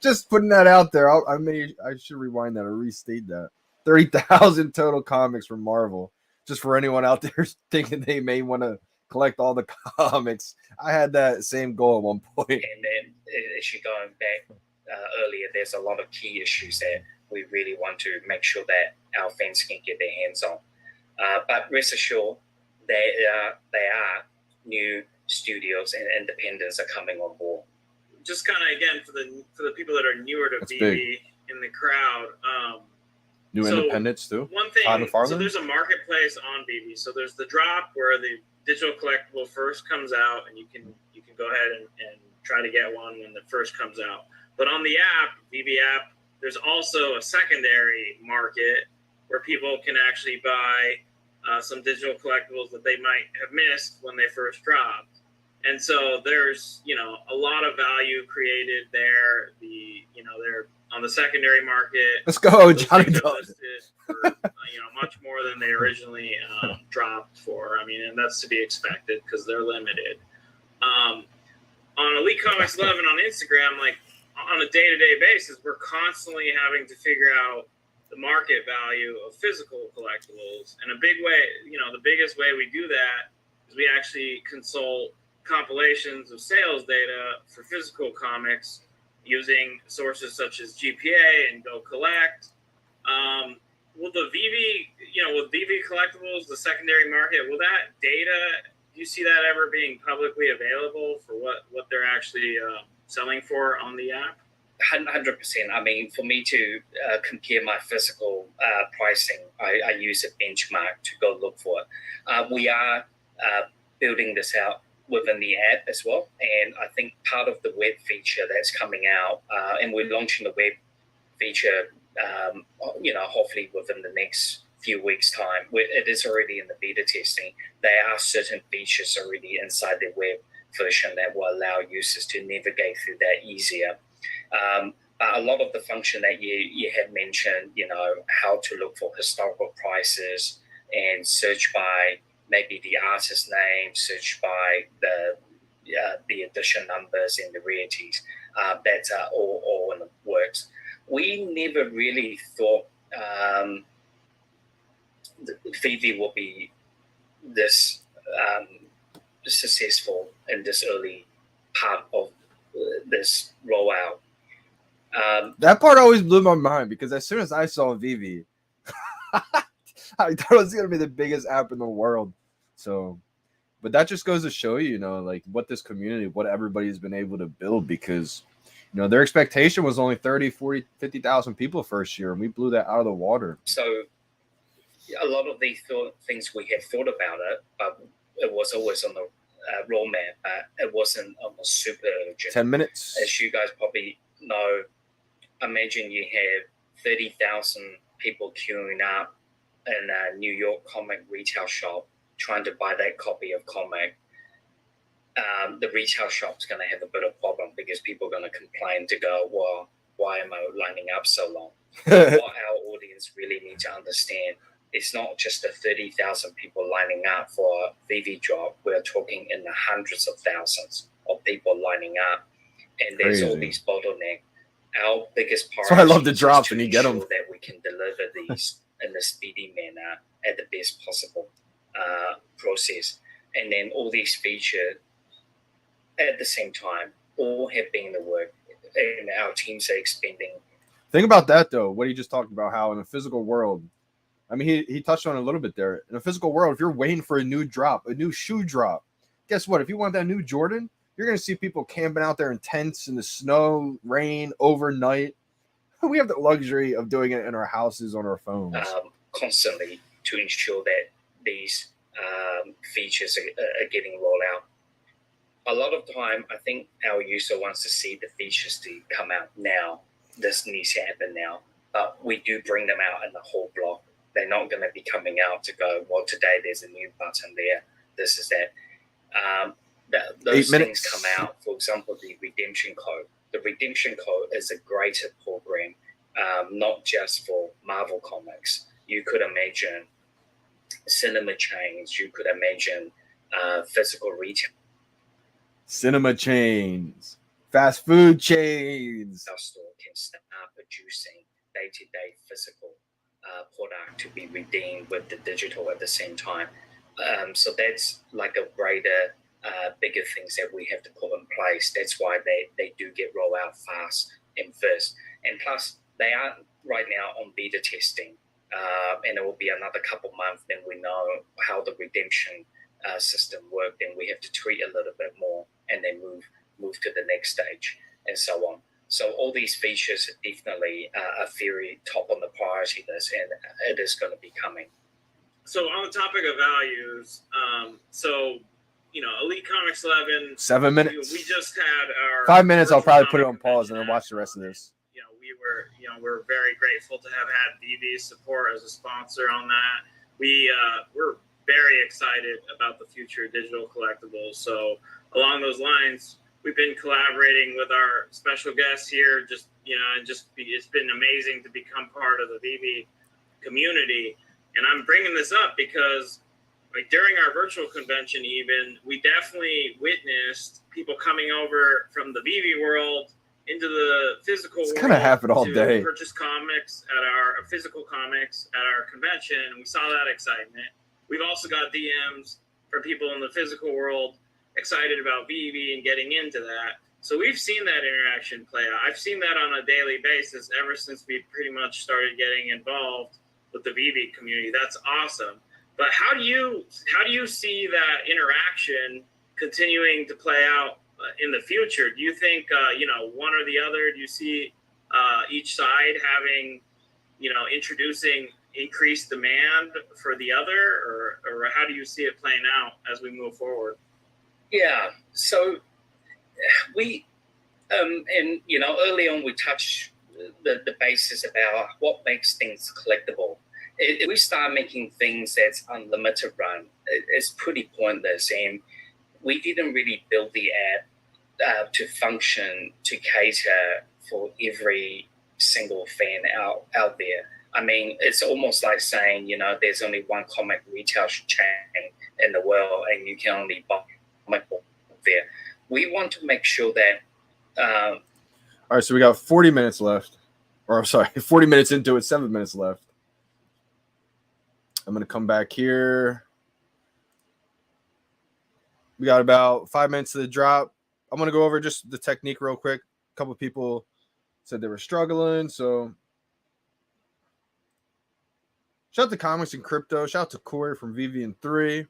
Just putting that out there. I should rewind that or restate that. 30,000 total comics from Marvel. Just for anyone out there thinking they may want to collect all the comics. I had that same goal at one point. And then, as you're going back earlier, there's a lot of key issues that we really want to make sure that our fans can get their hands on. But rest assured, they are new studios and independents are coming on board. Just kind of again for the people that are newer to VeVe in the crowd. New independents too. One thing, so there's a marketplace on VeVe. So there's the drop where the digital collectible first comes out, and you can go ahead and try to get one when it first comes out. But on the app, VeVe app, there's also a secondary market where people can actually buy some digital collectibles that they might have missed when they first dropped. And so there's, a lot of value created there. They're on the secondary market. Let's go, Johnny Dunn. For, much more than they originally dropped for. I mean, and that's to be expected because they're limited. On Elite Comics 11 on Instagram, like on a day-to-day basis, we're constantly having to figure out the market value of physical collectibles. And a big way, the biggest way we do that is we actually consult compilations of sales data for physical comics using sources such as GPA and Go Collect. Will the VeVe, with VeVe collectibles, the secondary market, will that data, do you see that ever being publicly available for what they're actually selling for on the app? 100%. I mean, for me to compare my physical pricing, I use a benchmark to go look for it. We are building this out within the app as well. And I think part of the web feature that's coming out, and we're launching the web feature, hopefully within the next few weeks' time. It is already in the beta testing. There are certain features already inside the web version that will allow users to navigate through that easier. But a lot of the function that you had mentioned, how to look for historical prices and search by maybe the artist name, search by the edition numbers and the rarities, that's all in the works. We never really thought VeVe will be this successful in this early part of this rollout. That part always blew my mind because as soon as I saw VeVe, I thought it was going to be the biggest app in the world. So, but that just goes to show you, like what this community, what everybody's been able to build, because, their expectation was only 30, 40, 50,000 people first year, and we blew that out of the water. So a lot of these things we had thought about it, but it was always on the roadmap. It wasn't on the super urgent. 10 minutes. As you guys probably know, imagine you have 30,000 people queuing up in a New York comic retail shop trying to buy that copy of comic. The retail shop's going to have a bit of problem because people are going to complain to go, well, why am I lining up so long? What our audience really need to understand it's not just the 30,000 people lining up for a VeVe drop. We're talking in the hundreds of thousands of people lining up, and there's all Crazy. these bottlenecks. Our biggest That's why I love the priority drops is to when you get 'em. ensure that we can deliver these in a speedy manner at the best possible process, and then all these features at the same time all have been in the work, and our teams are expanding. Think about that though. What he just talked about, how in a physical world, I mean, he touched on it a little bit there. In a physical world, if you're waiting for a new drop, a new shoe drop, guess what? If you want that new Jordan, you're going to see people camping out there in tents in the snow, rain, overnight. We have the luxury of doing it in our houses on our phones. Constantly to ensure that these features are getting rolled out. A lot of time, I think our user wants to see the features to come out now. This needs to happen now. But we do bring them out in the whole block. They're not going to be coming out to go, well, today there's a new button there. This is that. Those things come out. For example, the redemption code. The redemption code is a greater program, not just for Marvel Comics. You could imagine cinema chains. You could imagine physical retail. Cinema chains, fast food chains. Our store can start producing day-to-day physical product to be redeemed with the digital at the same time. So that's like a greater, bigger things that we have to put in place. That's why they do get rolled out fast and first. And plus, they are right now on beta testing, and it will be another couple months. Then we know how the redemption system worked, and we have to tweak a little bit more, and then move to the next stage, and so on. So all these features are definitely are very top on the priority list, and it is going to be coming. So on the topic of values, Elite Comics 11. 7 minutes. We just had our 5 minutes. I'll virtual probably put it comic on pause and then convention watch the rest of this. We're very grateful to have had VeVe's support as a sponsor on that. We're very excited about the future of digital collectibles. So along those lines, we've been collaborating with our special guests here. It's been amazing to become part of the VeVe community. And I'm bringing this up because during our virtual convention, even, we definitely witnessed people coming over from the VeVe world into the physical world. It's kind of happened all to day. Purchase comics at our physical comics at our convention, and we saw that excitement. We've also got DMs from people in the physical world excited about VeVe and getting into that. So we've seen that interaction play out. I've seen that on a daily basis ever since we pretty much started getting involved with the VeVe community. That's awesome. But how do you see that interaction continuing to play out in the future? Do you think one or the other? Do you see each side having introducing increased demand for the other, or how do you see it playing out as we move forward? Yeah. So we early on we touched the basis about what makes things collectible. If we start making things that's unlimited run, it's pretty pointless, and we didn't really build the app to function to cater for every single fan out there. I mean, it's almost like saying, there's only one comic retail chain in the world, and you can only buy comic book there. We want to make sure that. All right, so we got 40 minutes left. Or, sorry, 40 minutes into it, 7 minutes left. I'm going to come back here. We got about 5 minutes to the drop. I'm going to go over just the technique real quick. A couple of people said they were struggling, so shout out to Comics and Crypto. Shout out to Corey from VeVe and 3.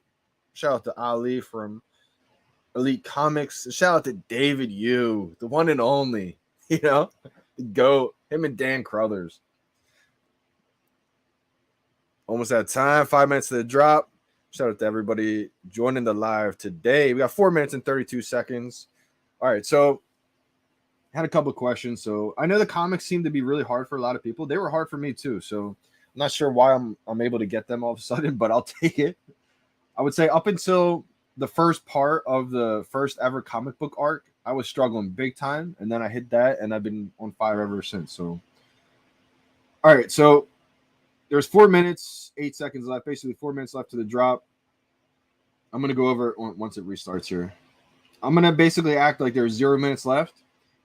Shout out to Ali from Elite Comics. Shout out to David Yu, the one and only, the GOAT, him and Dan Crothers. Almost at time. 5 minutes to the drop. Shout out to everybody joining the live today. We got 4 minutes and 32 seconds. All right, so I had a couple of questions. So I know the comics seem to be really hard for a lot of people. They were hard for me too. So I'm not sure why I'm able to get them all of a sudden, but I'll take it. I would say up until the first part of the first ever comic book arc, I was struggling big time, and then I hit that, and I've been on fire ever since. So, all right, so there's 4 minutes. 8 seconds left, basically 4 minutes left to the drop. I'm going to go over it once it restarts here. I'm going to basically act like there's 0 minutes left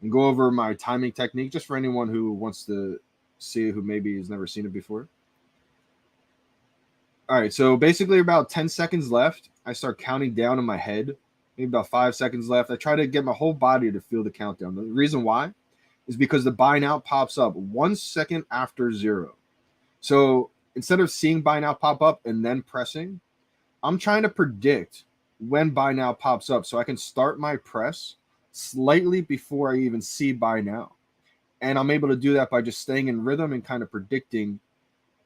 and go over my timing technique just for anyone who wants to see, who maybe has never seen it before. All right, so basically about 10 seconds left. I start counting down in my head, maybe about 5 seconds left. I try to get my whole body to feel the countdown. The reason why is because the buy now pops up 1 second after 0. So instead of seeing buy now pop up and then pressing, I'm trying to predict when buy now pops up so I can start my press slightly before I even see buy now. And I'm able to do that by just staying in rhythm and kind of predicting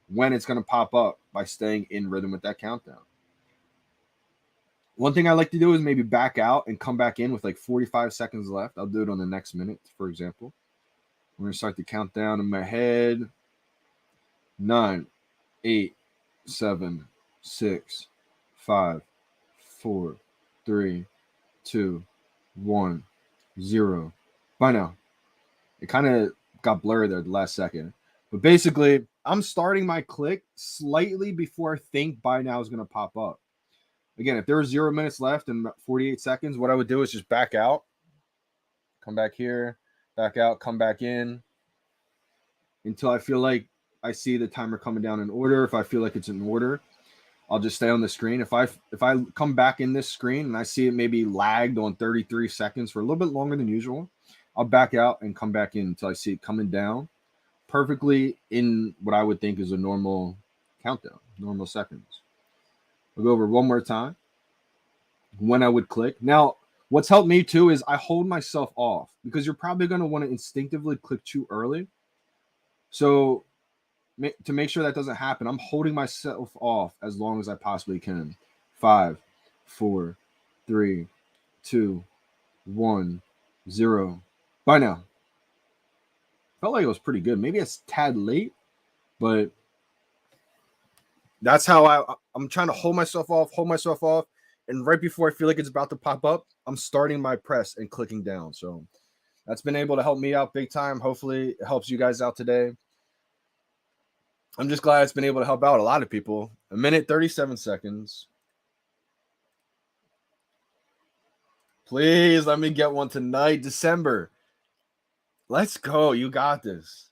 when it's going to pop up by staying in rhythm with that countdown. One thing I like to do is maybe back out and come back in with like 45 seconds left. I'll do it on the next minute, for example. I'm going to start the countdown in my head. 9, 8, 7, 6, 5, 4, 3, 2, 1, 0. By now, it kind of got blurry there the last second. But basically, I'm starting my click slightly before I think buy now is going to pop up. Again, if there was 0 minutes left and 48 seconds, what I would do is just back out, come back here, back out, come back in until I feel like I see the timer coming down in order. If I feel like it's in order, I'll just stay on the screen. If I come back in this screen and I see it maybe lagged on 33 seconds for a little bit longer than usual, I'll back out and come back in until I see it coming down perfectly in what I would think is a normal countdown, normal seconds. We'll go over one more time when I would click. Now, what's helped me too is I hold myself off because you're probably going to want to instinctively click too early. So to make sure that doesn't happen, I'm holding myself off as long as I possibly can. 5, 4, 3, 2, 1, 0. By now. Felt like it was pretty good. Maybe it's a tad late, but that's how I'm trying to hold myself off. And right before I feel like it's about to pop up, I'm starting my press and clicking down. So that's been able to help me out big time. Hopefully it helps you guys out today. I'm just glad it's been able to help out a lot of people. 1 minute, 37 seconds. Please let me get one tonight, December. Let's go. You got this.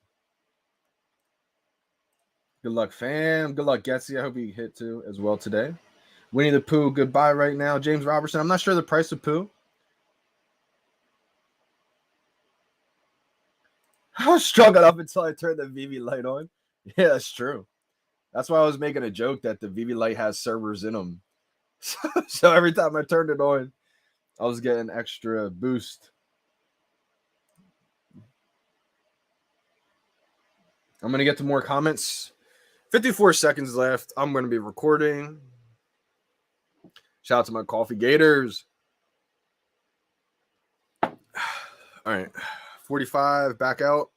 Good luck, fam. Good luck, Getsy. I hope you hit too as well today. Winnie the Pooh, goodbye right now. James Robertson. I'm not sure the price of Pooh. I was struggling up until I turned the VeVe light on. Yeah, that's true. That's why I was making a joke that the VeVe light has servers in them. So every time I turned it on, I was getting extra boost. I'm going to get to more comments. 54 seconds left. I'm going to be recording. Shout out to my coffee gators. All right. 45, back out.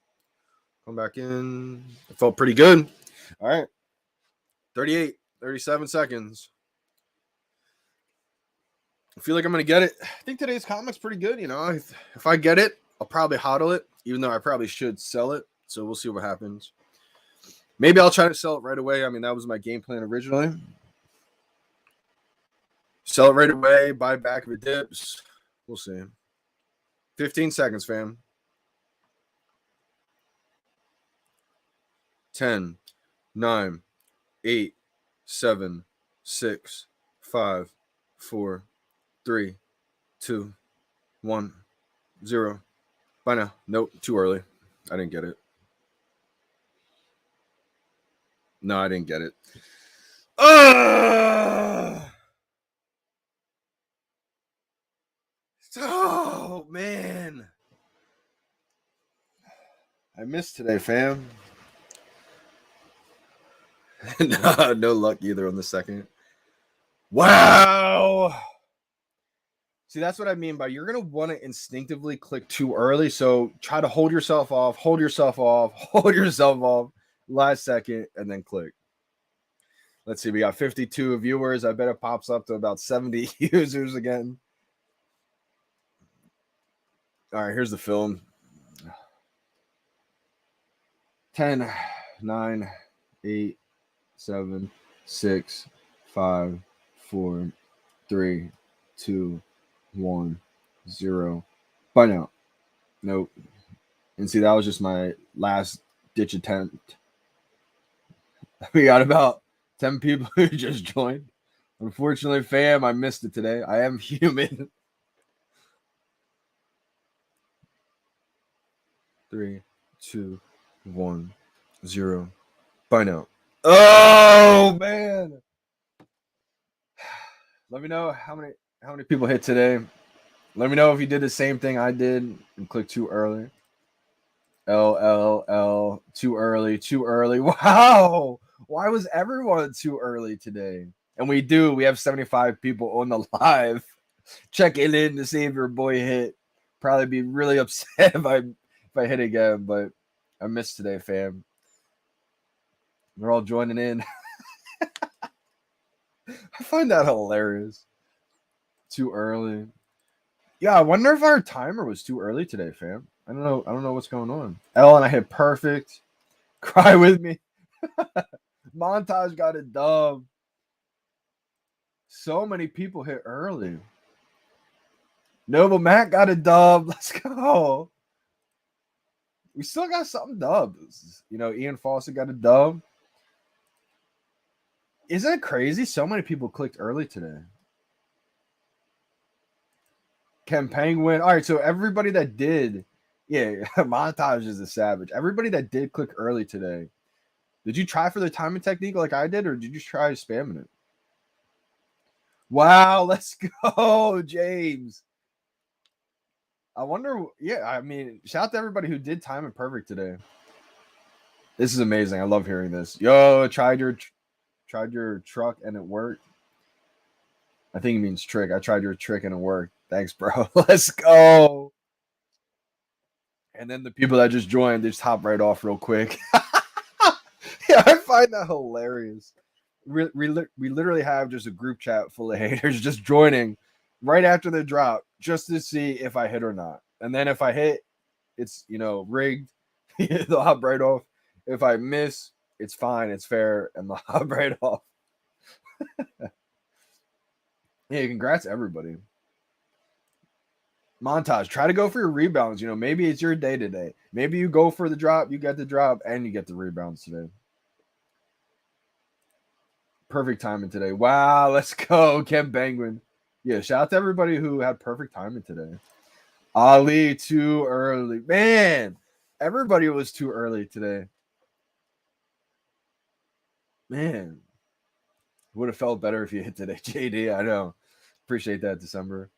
Come back in. It felt pretty good. All right. 38, 37 seconds. I feel like I'm going to get it. I think today's comic's pretty good. You know, if I get it, I'll probably hodl it, even though I probably should sell it. So we'll see what happens. Maybe I'll try to sell it right away. I mean, that was my game plan originally. Sell it right away, buy back if it dips. We'll see. 15 seconds, fam. 10, 9, 8, 7, 6, 5, 4, 3, 2, 1, 0. Bye now. Nope, too early. I didn't get it. No, I didn't get it. Oh, man. I missed today, fam. No luck either on the second. Wow. See, that's what I mean by you're going to want to instinctively click too early. So try to hold yourself off, last second, and then click. Let's see. We got 52 viewers. I bet it pops up to about 70 users again. All right, here's the film. 10, 9, 8, 7, 6, 5, 4, 3, 2, 1, 0. Bye now. Nope. And see, that was just my last ditch attempt. We got about 10 people who just joined. Unfortunately, fam, I missed it today. I am human. 3, 2, 1, 0. Bye now. Oh man. Let me know how many people hit today. Let me know if you did the same thing I did and clicked too early. L, too early. Wow. Why was everyone too early today? And we have 75 people on the live checking in to see if your boy hit. Probably be really upset if I hit again, but I missed today, fam. They're all joining in. I find that hilarious. Too early. Yeah, I wonder if our timer was too early today, fam. I don't know what's going on. Ellen, I hit perfect. Cry with me. Montage got a dub. So many people hit early. Noble Matt got a dub. Let's go. We still got something dubs. Ian Fawcett got a dub. Isn't it crazy? So many people clicked early today. Ken Penguin. All right, so everybody that did, Montage is a savage. Everybody that did click early today, did you try for the timing technique like I did, or did you try spamming it? Wow, let's go, James. I wonder, shout out to everybody who did time it perfect today. This is amazing. I love hearing this. Yo, tried your truck and it worked. I think it means trick. I tried your trick and it worked. Thanks, bro. Let's go. And then the people that just joined, they just hop right off real quick. Yeah, I find that hilarious. We literally have just a group chat full of haters just joining right after the drop just to see if I hit or not. And then if I hit, it's, rigged. They'll hop right off. If I miss, it's fine. It's fair. And they'll hop right off. Yeah, congrats everybody. Montage, try to go for your rebounds. Maybe it's your day today. Maybe you go for the drop, you get the drop, and you get the rebounds today. Perfect timing today. Wow, let's go, Ken Penguin. Yeah, shout out to everybody who had perfect timing today. Ali, too early. Man, everybody was too early today. Man, would have felt better if you hit today, JD. I know. Appreciate that, December.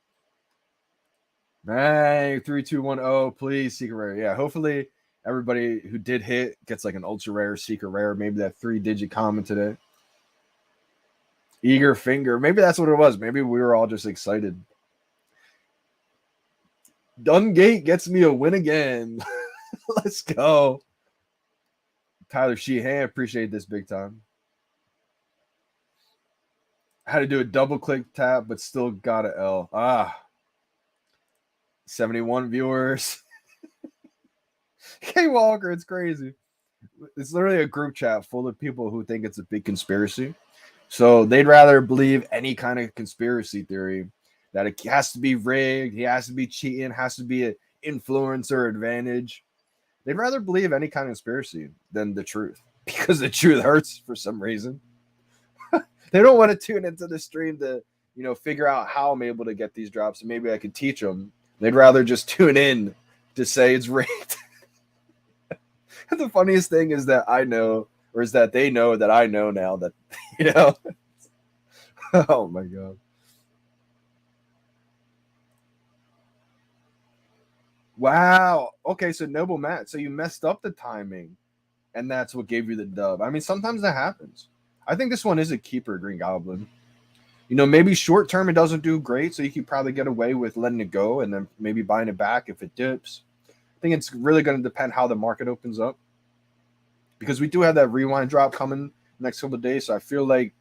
Bang, 3210, please, secret rare. Yeah, hopefully everybody who did hit gets like an ultra rare, secret rare, maybe that 3-digit common today. Eager finger. Maybe that's what it was. Maybe we were all just excited. Dungate gets me a win again. Let's go. Tyler Sheehan, appreciate this big time. Had to do a double click tap, but still got an L. 71 viewers. K Walker, it's crazy. It's literally a group chat full of people who think it's a big conspiracy. So they'd rather believe any kind of conspiracy theory that it has to be rigged, he has to be cheating, has to be an influencer advantage. They'd rather believe any kind of conspiracy than the truth because the truth hurts for some reason. They don't want to tune into the stream to, figure out how I'm able to get these drops and maybe I could teach them. They'd rather just tune in to say it's rigged. The funniest thing is that I know, or is that they know that I know now that, Oh my God. Wow. Okay, so Noble Matt, so you messed up the timing, and that's what gave you the dub. I mean, sometimes that happens. I think this one is a keeper, Green Goblin. Maybe short term it doesn't do great, so you could probably get away with letting it go and then maybe buying it back if it dips. I think it's really going to depend how the market opens up, because we do have that rewind drop coming next couple of days, so I feel like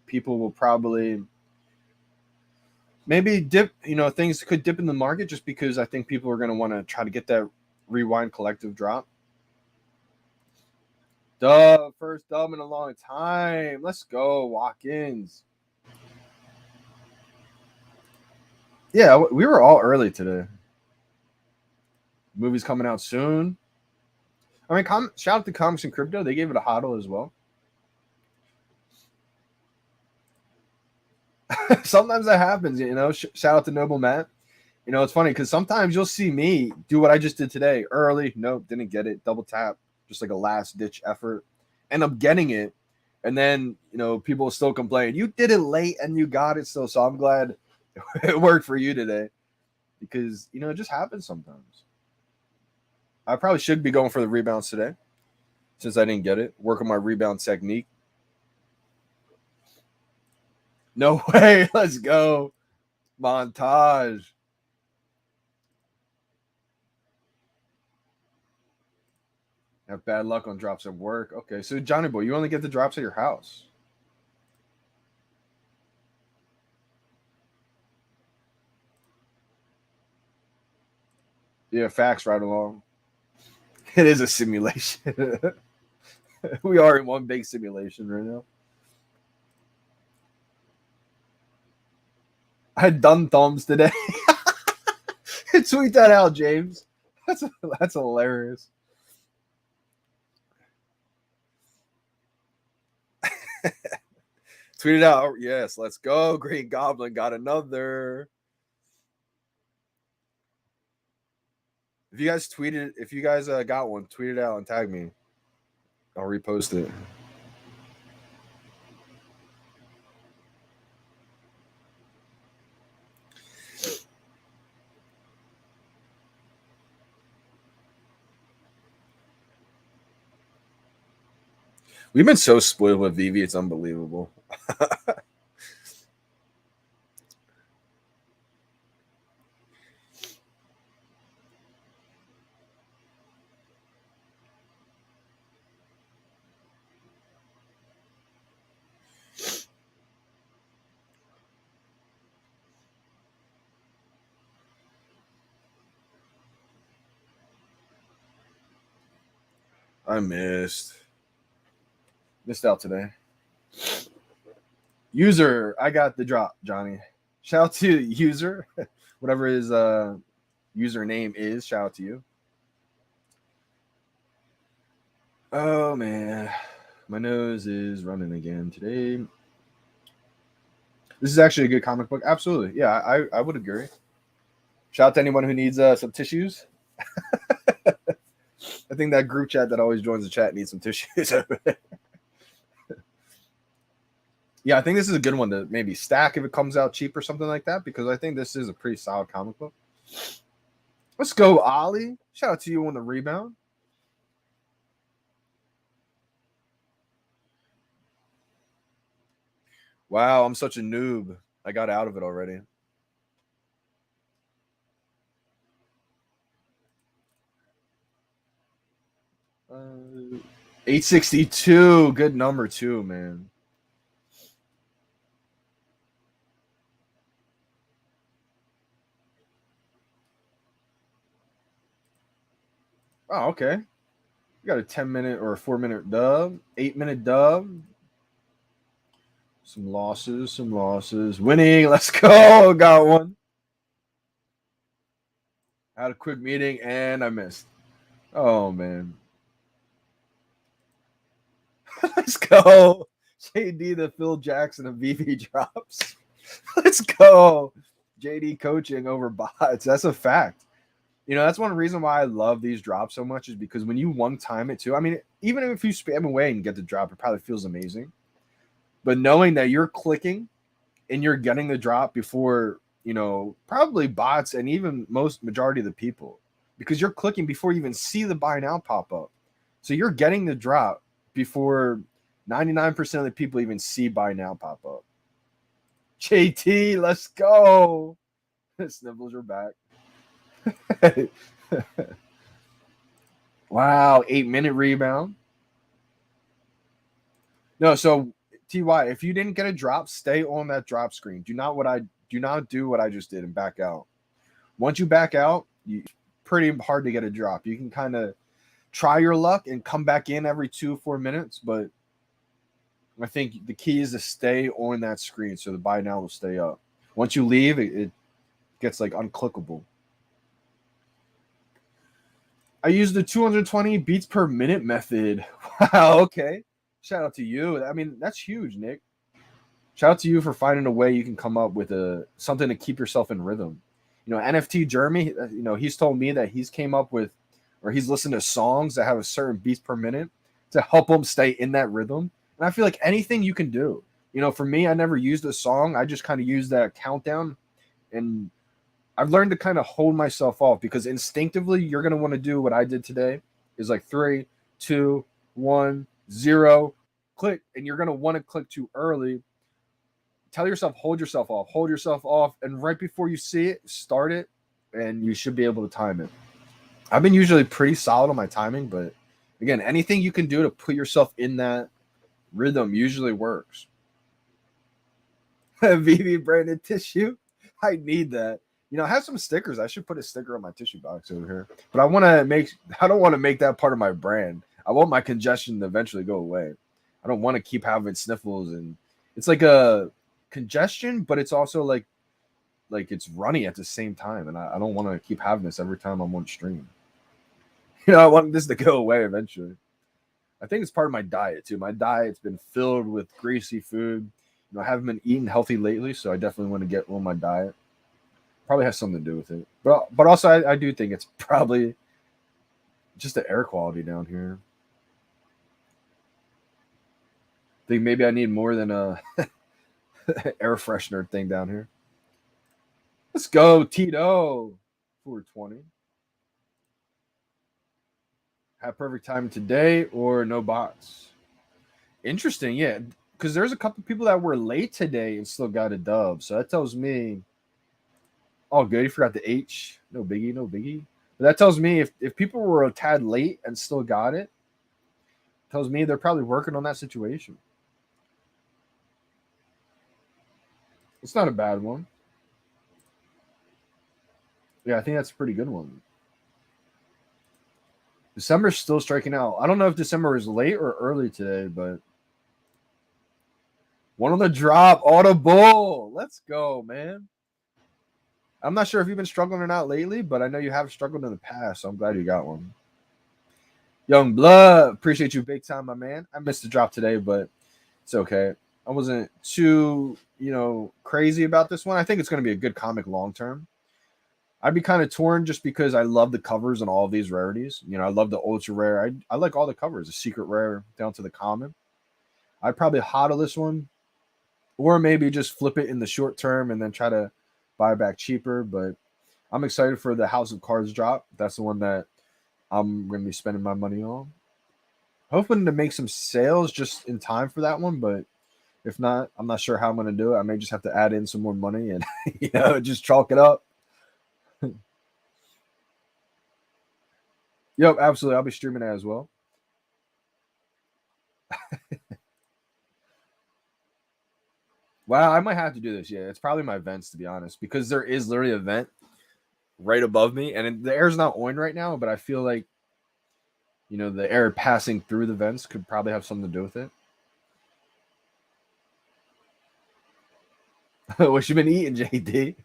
people will probably maybe dip, things could dip in the market just because I think people are going to want to try to get that rewind collective drop. Dub, first dub in a long time. Let's go, walk-ins. Yeah, we were all early today. Movie's coming out soon. I mean, shout out to Comics and Crypto. They gave it a hodl as well. Sometimes that happens, you know. Shout out to Noble Matt. You know, it's funny because sometimes you'll see me do what I just did today. Early, nope, didn't get it. Double tap, just like a last-ditch effort. End up getting it. And then, you know, people still complain. You did it late and you got it still. So I'm glad it worked for you today. Because, you know, it just happens sometimes. I probably should be going for the rebounds today. Since I didn't get it. Work on my rebound technique. No way. Let's go. Montage. Have bad luck on drops at work. Okay, so Johnny Boy, you only get the drops at your house. Yeah, facts right along. It is a simulation. We are in one big simulation right now. I had done thumbs today. Tweet that out, James. That's hilarious. Tweet it out. Yes, let's go. Green Goblin got another. If you guys got one, tweet it out and tag me. I'll repost it. We've been so spoiled with VeVe, it's unbelievable. I missed out today. User, I got the drop, Johnny. Shout out to User, whatever his username is. Shout out to you. Oh man, my nose is running again today. This is actually a good comic book. Absolutely, yeah, I would agree. Shout out to anyone who needs some tissues. I think that group chat that always joins the chat needs some tissues over there. Yeah, I think this is a good one to maybe stack if it comes out cheap or something like that, because I think this is a pretty solid comic book. Let's go, Ollie. Shout out to you on the rebound. Wow, I'm such a noob. I got out of it already. Uh, 862, good number too, man. Oh, okay. You got a 10-minute or a 4-minute dub, 8-minute dub. Some losses. Winning, let's go. Got one. Had a quick meeting and I missed. Oh, man. Let's go. JD, the Phil Jackson of VeVe drops. Let's go. JD coaching over bots. That's a fact. You know, that's one reason why I love these drops so much, is because when you one time it too, I mean, even if you spam away and get the drop, it probably feels amazing. But knowing that you're clicking and you're getting the drop before, you know, probably bots and even majority of the people, because you're clicking before you even see the buy now pop up. So you're getting the drop before 99% of the people even see buy now pop up. JT, let's go. Snibbles are back. Wow, 8-minute rebound. No, so TY, if you didn't get a drop, stay on that drop screen. Do not do what I just did and back out. Once you back out, it's pretty hard to get a drop. You can kind of try your luck and come back in every 2-4 minutes, but I think the key is to stay on that screen so the buy now will stay up. Once you leave, it gets like unclickable. I use the 220 beats per minute method. Wow, okay. Shout out to you. I mean, that's huge, Nick. Shout out to you for finding a way you can come up with something to keep yourself in rhythm. You know, NFT Jeremy, you know, he's told me that he's came up with, or he's listened to songs that have a certain beats per minute to help him stay in that rhythm. And I feel like anything you can do. You know, for me, I never used a song. I just kind of used that countdown. And I've learned to kind of hold myself off because instinctively you're going to want to do what I did today is like 3, 2, 1, 0, click. And you're going to want to click too early. Tell yourself, hold yourself off. And right before you see it, start it. And you should be able to time it. I've been usually pretty solid on my timing. But again, anything you can do to put yourself in that rhythm usually works. VeVe branded tissue. I need that. You know, I have some stickers. I should put a sticker on my tissue box over here. But I don't want to make that part of my brand. I want my congestion to eventually go away. I don't want to keep having sniffles, and it's like a congestion, but it's also like it's runny at the same time. And I don't want to keep having this every time I'm on stream. You know, I want this to go away eventually. I think it's part of my diet too. My diet's been filled with greasy food. You know, I haven't been eating healthy lately, so I definitely want to get on my diet. Probably has something to do with it. But also I do think it's probably just the air quality down here. I think maybe I need more than a air freshener thing down here. Let's go, Tito. 420. Have perfect time today or no bots. Interesting, yeah. Because there's a couple people that were late today and still got a dub. So that tells me all good. You forgot the H. No biggie, no biggie. But that tells me if people were a tad late and still got it, tells me they're probably working on that situation. It's not a bad one. Yeah, I think that's a pretty good one. December's still striking out. I don't know if December is late or early today, but one on the drop, audible. Let's go, man. I'm not sure if you've been struggling or not lately, but I know you have struggled in the past, so I'm glad you got one. Young Blood, appreciate you big time, my man. I missed the drop today, but it's okay. I wasn't too, crazy about this one. I think it's going to be a good comic long term. I'd be kind of torn just because I love the covers and all of these rarities. You know, I love the ultra rare. I like all the covers, the secret rare down to the common. I'd probably hodl this one, or maybe just flip it in the short term and then try to buy back cheaper. But I'm excited for the House of Cards drop. That's the one that I'm going to be spending my money on. Hoping to make some sales just in time for that one, but if not, I'm not sure how I'm going to do it. I may just have to add in some more money and just chalk it up. Yep, absolutely. I'll be streaming that as well. Wow, I might have to do this. Yeah, it's probably my vents, to be honest, because there is literally a vent right above me, and the air's not on right now, but I feel like, the air passing through the vents could probably have something to do with it. What you been eating, JD?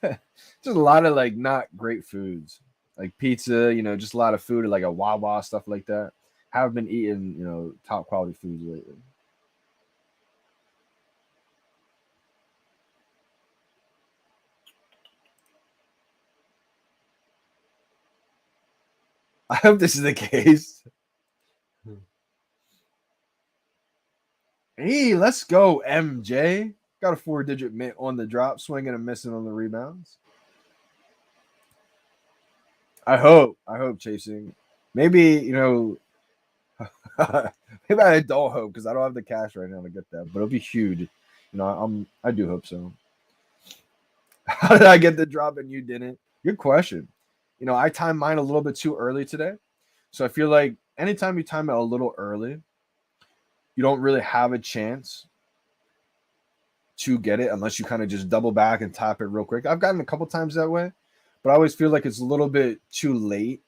Just a lot of not great foods, like pizza, just a lot of food, like a Wawa, stuff like that. Haven't been eating, top quality foods lately. I hope this is the case. Hey, let's go, MJ. Got a 4-digit mint on the drop, swinging and missing on the rebounds. I hope chasing. Maybe, maybe I don't hope because I don't have the cash right now to get that, but it'll be huge. I do hope so. How did I get the drop and you didn't? Good question. I timed mine a little bit too early today. So I feel like anytime you time it a little early, you don't really have a chance to get it unless you kind of just double back and tap it real quick. I've gotten a couple times that way, but I always feel like it's a little bit too late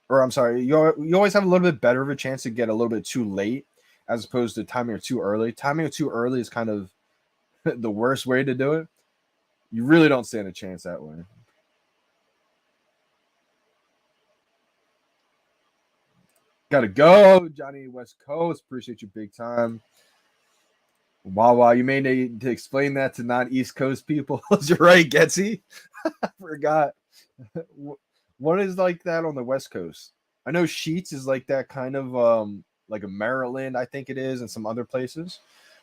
or I'm sorry, you always have a little bit better of a chance to get a little bit too late as opposed to timing it too early. Timing it too early is kind of the worst way to do it. You really don't stand a chance that way. Gotta go, Johnny West Coast. Appreciate you big time. Wow, you may need to explain that to non-East Coast people. You're right, Getsy. I forgot. What is like that on the West Coast? I know Sheets is like that kind of like a Maryland, I think it is, and some other places.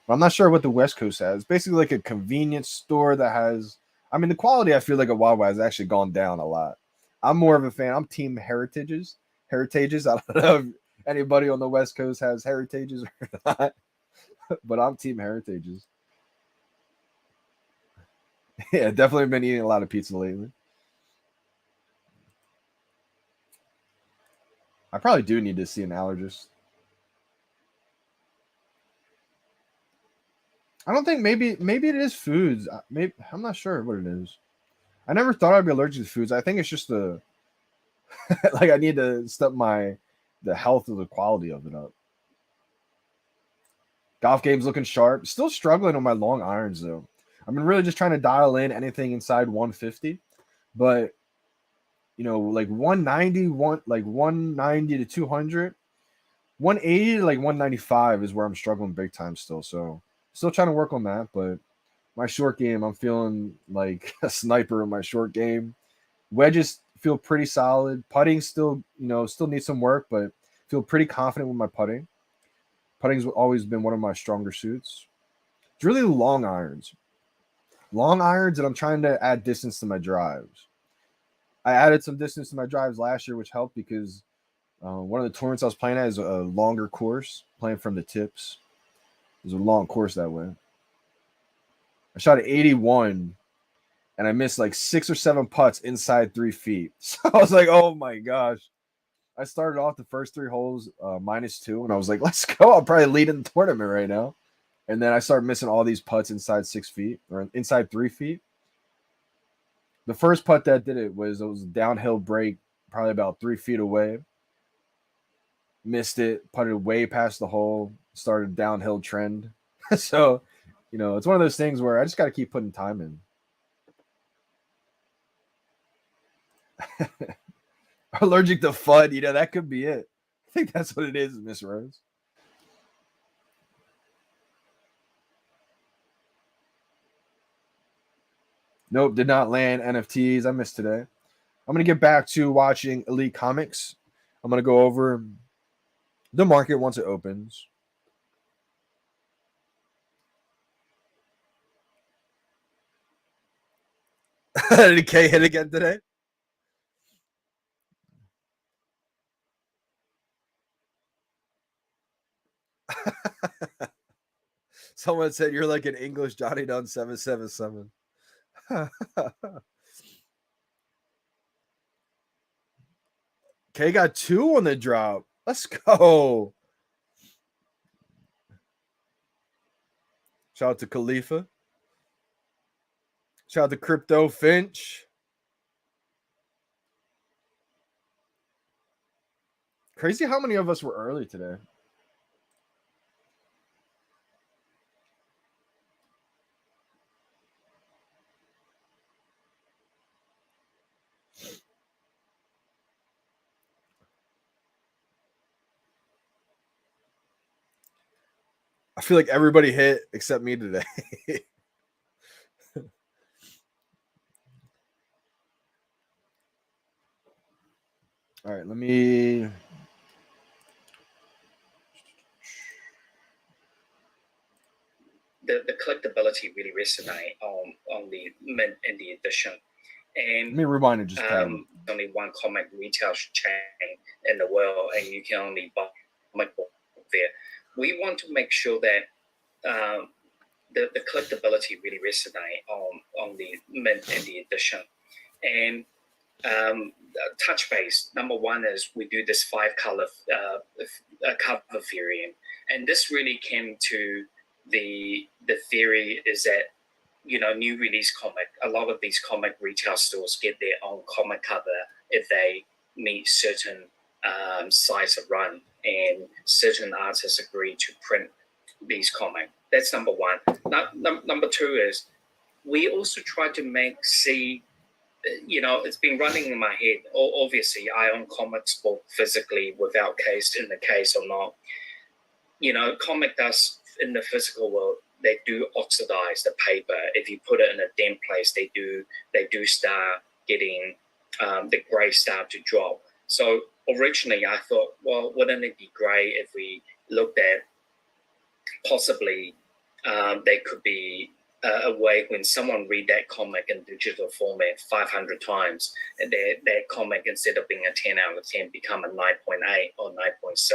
But I'm not sure what the West Coast has. Basically like a convenience store that has, I mean, the quality I feel like at Wawa has actually gone down a lot. I'm more of a fan. I'm team Heritages. I don't know if anybody on the West Coast has Heritages or not, but I'm team Heritages. Yeah, definitely been eating a lot of pizza lately. I probably do need to see an allergist. I don't think maybe it is foods. Maybe I'm not sure what it is. I never thought I'd be allergic to foods. I think it's just the like I need to step the health or the quality of it up. Golf game's looking sharp. Still struggling on my long irons though. I've been really just trying to dial in anything inside 150, but you know, like 190, like 190 to 200, 180 to like 195 is where I'm struggling big time still. So still trying to work on that, but my short game, I'm feeling like a sniper in my short game. Wedges feel pretty solid. Putting still, still needs some work, but feel pretty confident with my putting. Putting's always been one of my stronger suits. It's really long irons. Long irons, and I'm trying to add distance to my drives. I added some distance to my drives last year, which helped because one of the tournaments I was playing at is a longer course, playing from the tips. It was a long course that way. I shot at 81, and I missed like 6 or 7 putts inside 3 feet. So I was like, oh my gosh. I started off the first 3 holes -2, and I was like, let's go. I'll probably lead in the tournament right now. And then I started missing all these putts inside 6 feet or inside 3 feet. The first putt that did it was a downhill break, probably about 3 feet away. Missed it, putted way past the hole, started downhill trend. So, it's one of those things where I just got to keep putting time in. Allergic to FUD, that could be it. I think that's what it is, Miss Rose. Nope, did not land NFTs. I missed today. I'm going to get back to watching Elite Comics. I'm going to go over the market once it opens. Did K hit again today? Someone said you're like an English Johnny Dunn 777. K got 2 on the drop. Let's go. Shout out to Khalifa. Shout out to Crypto Finch. Crazy how many of us were early today. I feel like everybody hit except me today. All right, let me. The collectability really resonate on the mint and the edition. And let me rewind it just only one comic retail chain in the world, and you can only buy comic book there. We want to make sure that the collectability really resonate on the mint and the edition. And touch base, number one is we do this 5-color cover variant, and this really came to the theory is that new release comic, a lot of these comic retail stores get their own comic cover if they meet certain size of run, and certain artists agree to print these comics. That's number one. Number two is we also try to see, it's been running in my head. Obviously, I own comics book physically without case, in the case or not. Comic does in the physical world, they do oxidize the paper. If you put it in a damp place, they do start getting the gray start to drop. So originally I thought, well, wouldn't it be great if we looked at possibly there could be a way when someone read that comic in digital format 500 times, and that comic, instead of being a 10 out of 10, become a 9.8 or 9.6,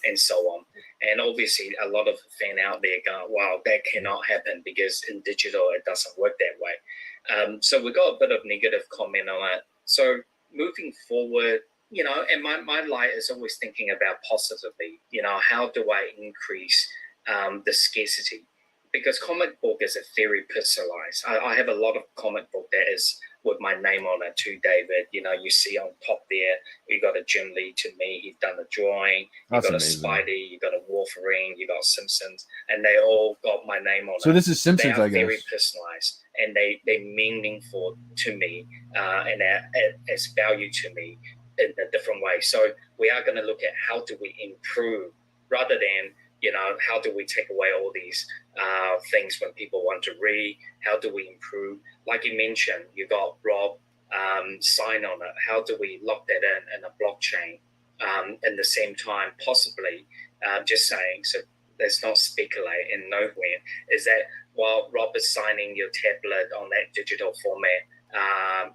and so on. And obviously a lot of fan out there go, wow, that cannot happen because in digital it doesn't work that way. So we got a bit of negative comment on it. So moving forward, and my light is always thinking about positively, how do I increase the scarcity? Because comic book is a very personalized. I have a lot of comic book that is with my name on it too, David. You see on top there, you got a Jim Lee to me. He's done a drawing. You got amazing. a Spidey. You got a Wolverine. You got Simpsons, and they all got my name on it. So this is Simpsons, they are I guess. Very personalized, and they're meaningful to me, and as value to me in a different way. So we are going to look at how do we improve rather than how do we take away all these things when people want to read? How do we improve? Like you mentioned, you got Rob sign on it. How do we lock that in a blockchain? At the same time, possibly just saying, so let's not speculate in nowhere, is that while Rob is signing your tablet on that digital format,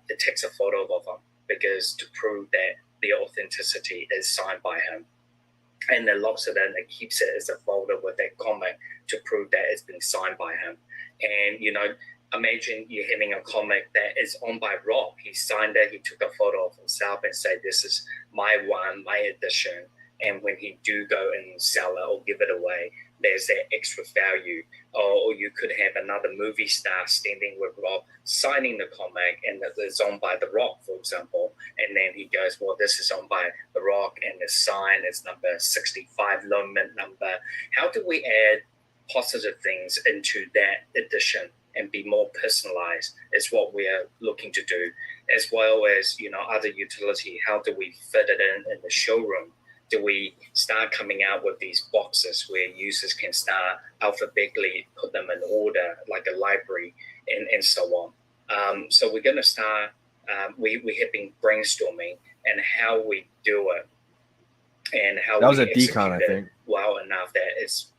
it takes a photo of him because to prove that the authenticity is signed by him. And it locks it in, it keeps it as a folder with that comic to prove that it's been signed by him. And, imagine you having a comic that is owned by Rob. He signed it, he took a photo of himself and said, this is my one, my edition. And when he do go and sell it or give it away, there's that extra value. Or you could have another movie star standing with Rob signing the comic and it's owned by The Rock, for example. And then he goes, well, this is owned by The Rock and the sign is number 65, low mint number. How do we add positive things into that edition and be more personalized is what we are looking to do, as well as, other utility. How do we fit it in the showroom? Do we start coming out with these boxes where users can start alphabetically put them in order, like a library, and so on? So we're going to start, we have been brainstorming and how we do it and how that was we at Decon, I think. well enough that it's,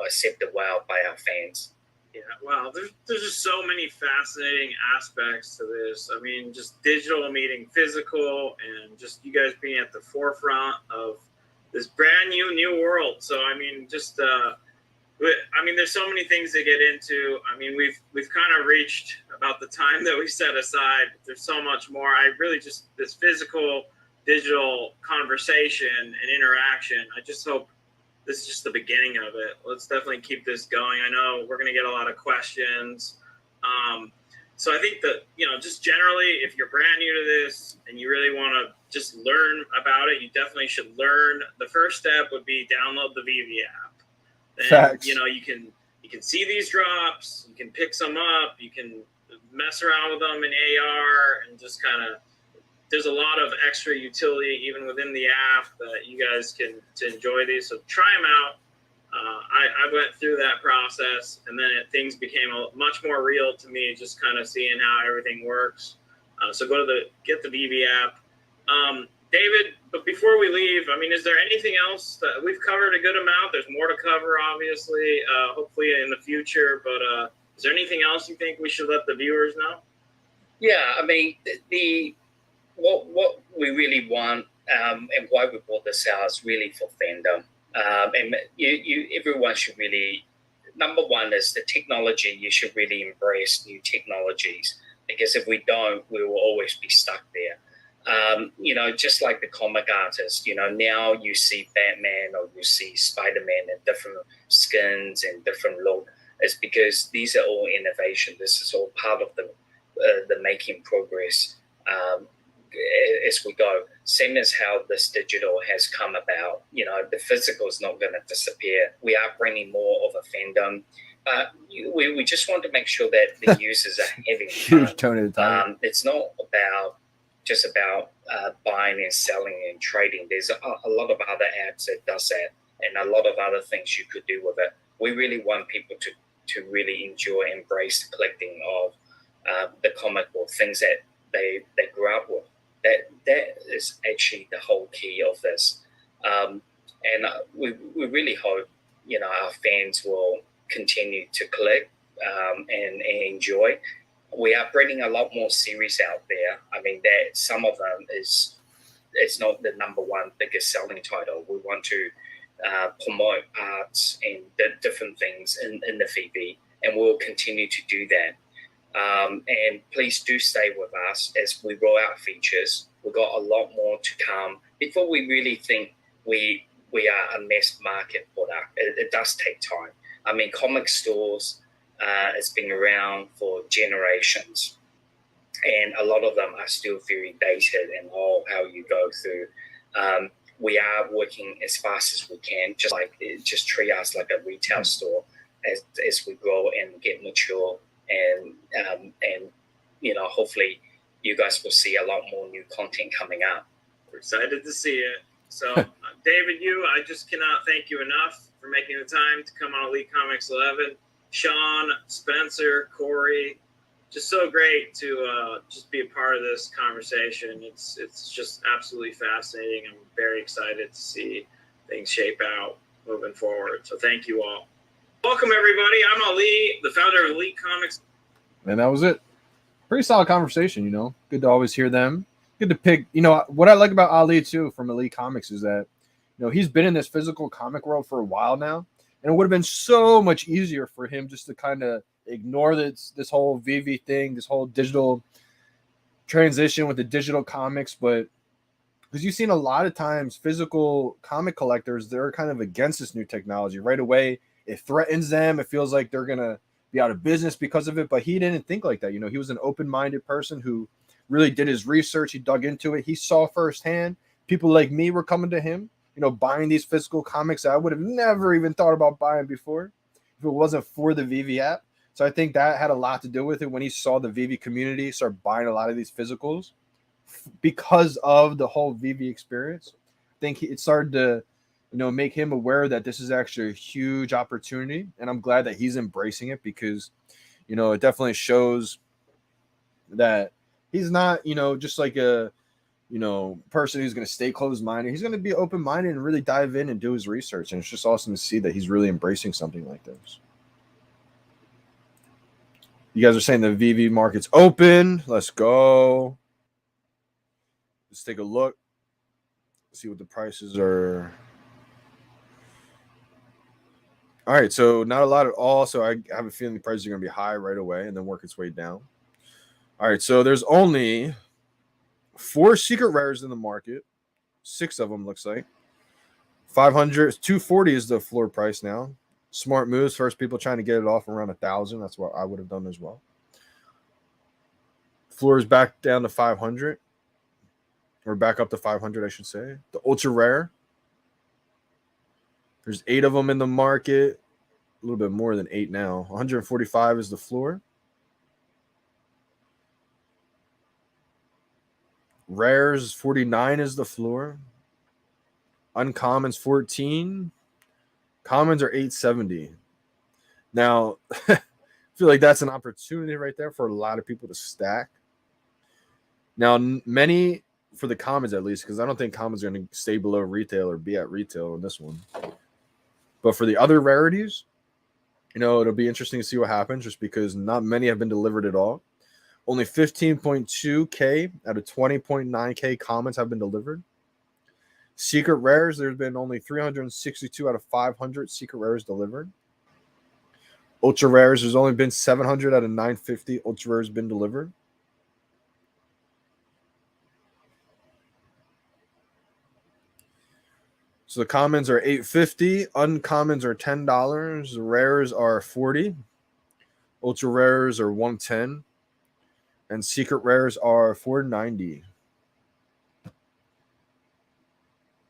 accepted well by our fans. Yeah, wow. There's just so many fascinating aspects to this. I mean, just digital meeting physical, and just you guys being at the forefront of this brand new world. So I mean, just there's so many things to get into. I mean, we've kind of reached about the time that we set aside. There's so much more. I really just this physical digital conversation and interaction. I just hope this is just the beginning of it. Let's definitely keep this going. I know we're going to get a lot of questions. So I think that, just generally, if you're brand new to this and you really want to just learn about it, you definitely should learn. The first step would be download the VeVe app. Then, Facts. You can see these drops. You can pick some up. You can mess around with them in AR and just kind of, there's a lot of extra utility even within the app that you guys can to enjoy these. So try them out. I went through that process, and then things became much more real to me, just kind of seeing how everything works. So get the VeVe app. David, but before we leave, I mean, is there anything else that we've covered a good amount? There's more to cover, obviously, hopefully in the future. But is there anything else you think we should let the viewers know? Yeah, I mean, what we really want and why we brought this out is really for fandom. And everyone should really, number one is the technology. You should really embrace new technologies, because if we don't, we will always be stuck there. Just like the comic artist, now you see Batman or you see Spiderman in different skins and different look. It's because these are all innovation. This is all part of the making progress. as we go. Same as how this digital has come about. The physical is not going to disappear. We are bringing more of a fandom. We just want to make sure that the users are having Huge fun. tone of the time. It's not just about buying and selling and trading. There's a lot of other apps that does that, and a lot of other things you could do with it. We really want people to really enjoy, embrace the collecting of the comic book things that they grew up with. That is actually the whole key of this, and we really hope our fans will continue to collect and enjoy. We are bringing a lot more series out there. I mean, that some of them it's not the number one biggest selling title. We want to promote arts and different things in the VeVe, and we'll continue to do that. And please do stay with us as we roll out features. We've got a lot more to come before we really think we are a mass market product. It does take time. I mean, comic stores has been around for generations, and a lot of them are still very dated and how you go through. We are working as fast as we can, just treat us like a retail store as we grow and get mature, and hopefully you guys will see a lot more new content coming up. We're excited to see it. So, David, I just cannot thank you enough for making the time to come on Elite Comics 11. Sean, Spencer, Corey, just so great to just be a part of this conversation. It's just absolutely fascinating. I'm very excited to see things shape out moving forward. So thank you all. Welcome, everybody. I'm Ali, the founder of Elite Comics. And that was it. Pretty solid conversation, Good to always hear them. Good to pick. What I like about Ali, too, from Elite Comics is that, he's been in this physical comic world for a while now. And it would have been so much easier for him just to kind of ignore this whole VeVe thing, this whole digital transition with the digital comics. But because you've seen a lot of times physical comic collectors, they're kind of against this new technology. Right away, it threatens them. It feels like they're going to be out of business because of it. But he didn't think like that. He was an open-minded person who really did his research. He dug into it. He saw firsthand people like me were coming to him, buying these physical comics that I would have never even thought about buying before if it wasn't for the VeVe app. So I think that had a lot to do with it when he saw the VeVe community start buying a lot of these physicals because of the whole VeVe experience. I think it started to, make him aware that this is actually a huge opportunity. And I'm glad that he's embracing it because, it definitely shows that he's not, just like a, person who's going to stay closed-minded. He's going to be open-minded and really dive in and do his research. And it's just awesome to see that he's really embracing something like this. You guys are saying the VeVe market's open. Let's go. Let's take a look. See what the prices are. All right, so not a lot at all. So I have a feeling the prices are going to be high right away and then work its way down. All right, so there's only 4 secret rares in the market. 6 of them looks like. 500, 240 is the floor price now. Smart moves. First people trying to get it off around 1,000. That's what I would have done as well. Floor is back down to 500. Or back up to 500, I should say. The ultra rare. There's 8 of them in the market. A little bit more than 8 now. 145 is the floor. Rares 49 is the floor. Uncommons 14. Commons are 870. Now, I feel like that's an opportunity right there for a lot of people to stack. Now, many for the commons at least, because I don't think commons are going to stay below retail or be at retail in this one. But for the other rarities, it'll be interesting to see what happens just because not many have been delivered at all. Only 15.2K out of 20.9K commons have been delivered. Secret rares, there's been only 362 out of 500 secret rares delivered. Ultra rares, there's only been 700 out of 950 ultra rares been delivered. So the commons are $8.50, uncommons are $10, rares are $40, ultra rares are $110, and secret rares are $4.90.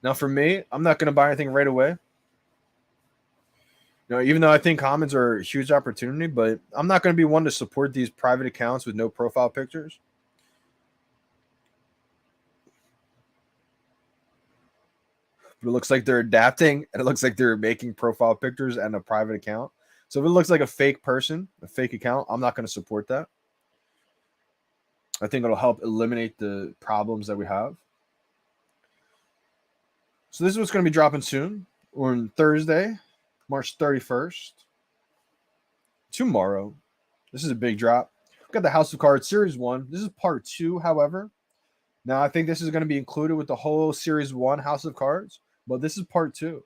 Now, for me, I'm not going to buy anything right away. Even though I think commons are a huge opportunity, but I'm not going to be one to support these private accounts with no profile pictures. But it looks like they're adapting, and it looks like they're making profile pictures and a private account. So if it looks like a fake person, a fake account, I'm not going to support that. I think it'll help eliminate the problems that we have. So this is what's going to be dropping soon, on Thursday, March 31st. Tomorrow. This is a big drop. We've got the House of Cards Series 1. This is part 2, however. Now, I think this is going to be included with the whole Series 1 House of Cards, but this is part 2.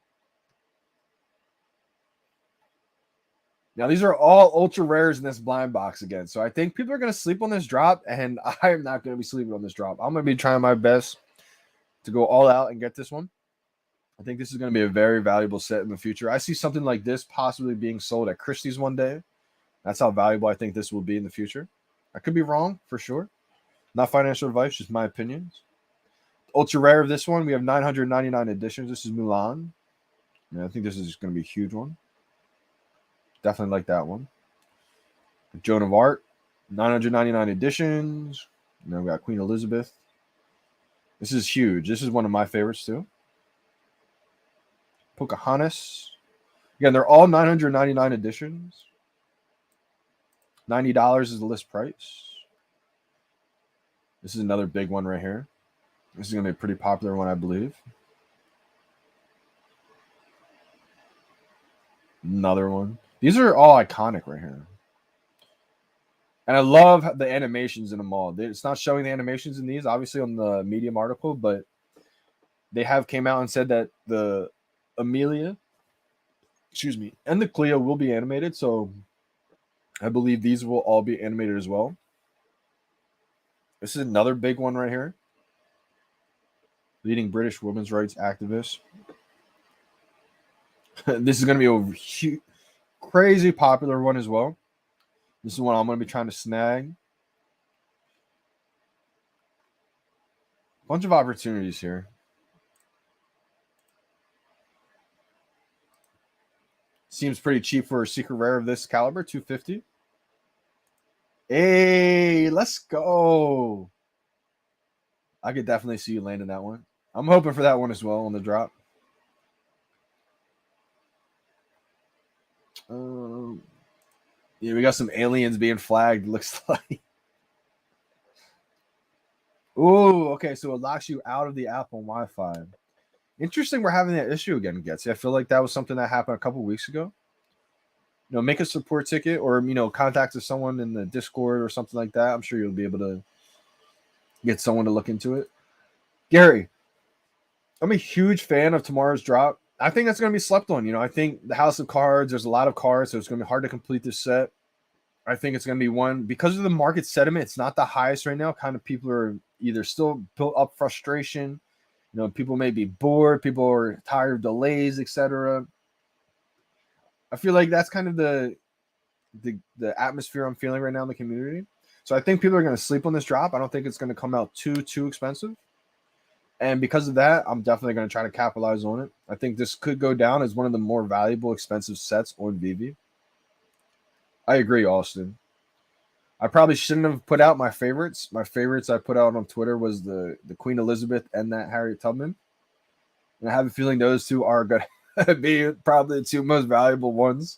Now, these are all ultra rares in this blind box again. So I think people are going to sleep on this drop, and I am not going to be sleeping on this drop. I'm going to be trying my best to go all out and get this one. I think this is going to be a very valuable set in the future. I see something like this possibly being sold at Christie's one day. That's how valuable I think this will be in the future. I could be wrong, for sure. Not financial advice, just my opinions. Ultra rare of this one, we have 999 editions. This is Mulan. Yeah, I think this is going to be a huge one. Definitely like that one. Joan of Arc, 999 editions. And then we got Queen Elizabeth. This is huge. This is one of my favorites too. Pocahontas. Again, they're all 999 editions. $90 is the list price. This is another big one right here. This is going to be a pretty popular one, I believe. Another one. These are all iconic right here. And I love the animations in them all. It's not showing the animations in these, obviously, on the Medium article, but they have came out and said that the Amelia, and the Cleo will be animated. So I believe these will all be animated as well. This is another big one right here. Leading British women's rights activist. This is going to be a huge, crazy popular one as well. This is one I'm going to be trying to snag. Bunch of opportunities here. Seems pretty cheap for a secret rare of this caliber, $250. Hey, let's go. I could definitely see you landing that one. I'm hoping for that one as well on the drop. Yeah, we got some aliens being flagged, looks like. Ooh, okay, so it locks you out of the app on Wi-Fi. Interesting we're having that issue again, Getsy. I feel like that was something that happened a couple weeks ago. Make a support ticket or, contact someone in the Discord or something like that. I'm sure you'll be able to get someone to look into it. Gary, I'm a huge fan of tomorrow's drop. I think that's going to be slept on. I think the House of Cards, there's a lot of cards, so it's going to be hard to complete this set. I think it's going to be one, because of the market sentiment, it's not the highest right now. Kind of people are either still built up frustration. People may be bored. People are tired of delays, etc. I feel like that's kind of the atmosphere I'm feeling right now in the community. So I think people are going to sleep on this drop. I don't think it's going to come out too expensive. And because of that, I'm definitely going to try to capitalize on it. I think this could go down as one of the more valuable, expensive sets on VeVe. I agree, Austin. I probably shouldn't have put out my favorites. My favorites I put out on Twitter was the Queen Elizabeth and that Harriet Tubman. And I have a feeling those two are going to be probably the two most valuable ones.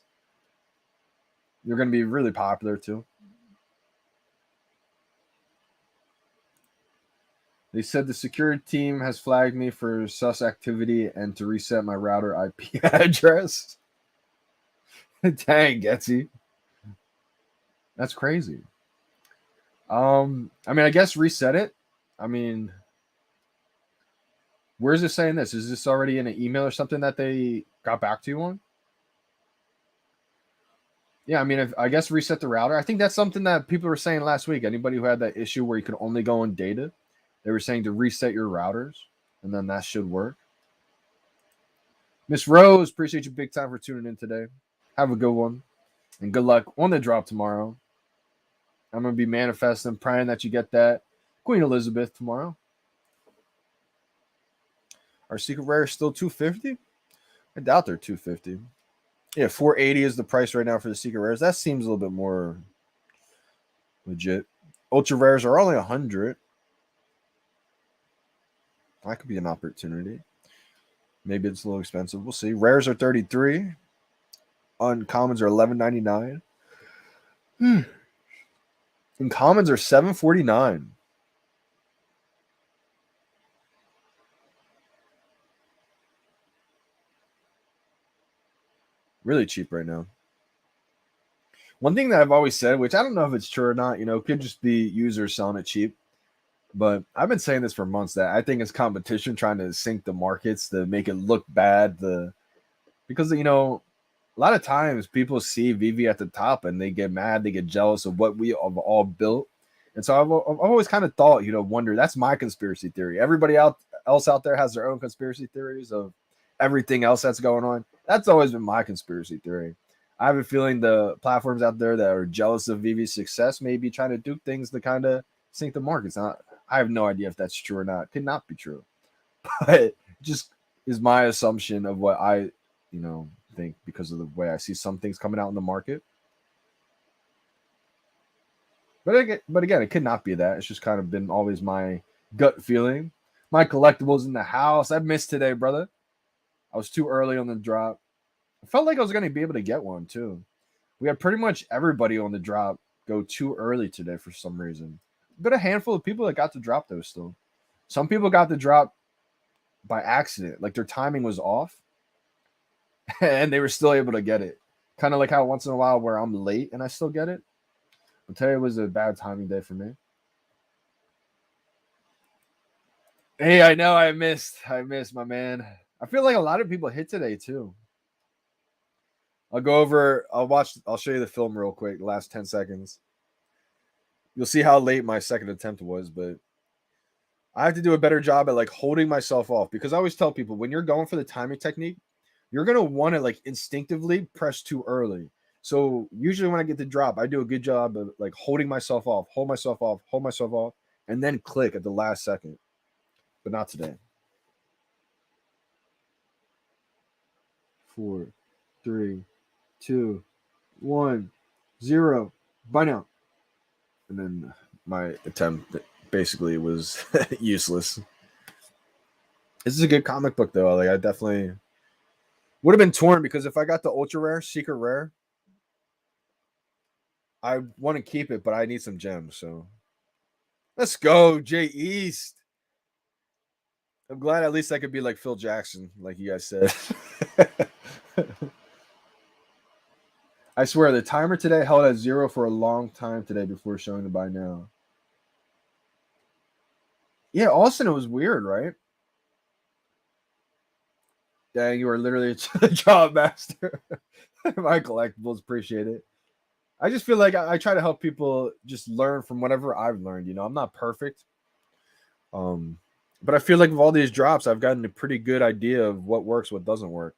They're going to be really popular too. They said the security team has flagged me for sus activity and to reset my router IP address. Dang, Getsy. That's crazy. I guess reset it. Where's it saying this? Is this already in an email or something that they got back to you on? Yeah, I guess reset the router. I think that's something that people were saying last week. Anybody who had that issue where you could only go on data, they were saying to reset your routers, and then that should work. Miss Rose, appreciate you big time for tuning in today. Have a good one, and good luck on the drop tomorrow. I'm going to be manifesting, praying that you get that Queen Elizabeth tomorrow. All Our secret rare is still 250. I doubt they're 250. Yeah, 480 is the price right now for the secret rares. That seems a little bit more legit. Ultra rares are only 100. That could be an opportunity. Maybe it's a little expensive. We'll see. Rares are 33. Uncommons are 11.99. And commons are 7.49. Really cheap right now. One thing that I've always said, which I don't know if it's true or not, could just be users selling it cheap. But I've been saying this for months that I think it's competition trying to sink the markets to make it look bad. Because a lot of times people see VeVe at the top and they get mad, they get jealous of what we have all built. And so I've always kind of thought, wonder, that's my conspiracy theory. Everybody else out there has their own conspiracy theories of everything else that's going on. That's always been my conspiracy theory. I have a feeling the platforms out there that are jealous of VeVe's success may be trying to do things to kind of sink the markets. I have no idea if that's true or not. It could not be true. But it just is my assumption of what I, think because of the way I see some things coming out in the market. But again, it could not be that. It's just kind of been always my gut feeling. My collectibles in the house. I missed today, brother. I was too early on the drop. I felt like I was going to be able to get one too. We had pretty much everybody on the drop go too early today for some reason. But a handful of people that got the drop though still. Some people got the drop by accident. Like their timing was off. And they were still able to get it. Kind of like how once in a while where I'm late and I still get it. I'll tell you, it was a bad timing day for me. Hey, I know I missed, my man. I feel like a lot of people hit today too. I'll show you the film real quick, the last 10 seconds. You'll see how late my second attempt was, but I have to do a better job at like holding myself off because I always tell people when you're going for the timing technique, you're going to want to like instinctively press too early. So usually when I get the drop, I do a good job of like holding myself off, hold myself off, and then click at the last second. But not today. 4, 3, 2, 1, 0. Bye now. And then my attempt basically was useless. This is a good comic book though. Like I definitely would have been torn because if I got the ultra rare, secret rare, I want to keep it, but I need some gems. So let's go, Jay East. I'm glad at least I could be like Phil Jackson, like you guys said. I swear the timer today held at 0 for a long time today before showing the buy now. Yeah, Austin, it was weird, right? Dang, you are literally a job master. My collectibles, appreciate it. I just feel like I try to help people just learn from whatever I've learned. I'm not perfect. But I feel like with all these drops, I've gotten a pretty good idea of what works, what doesn't work.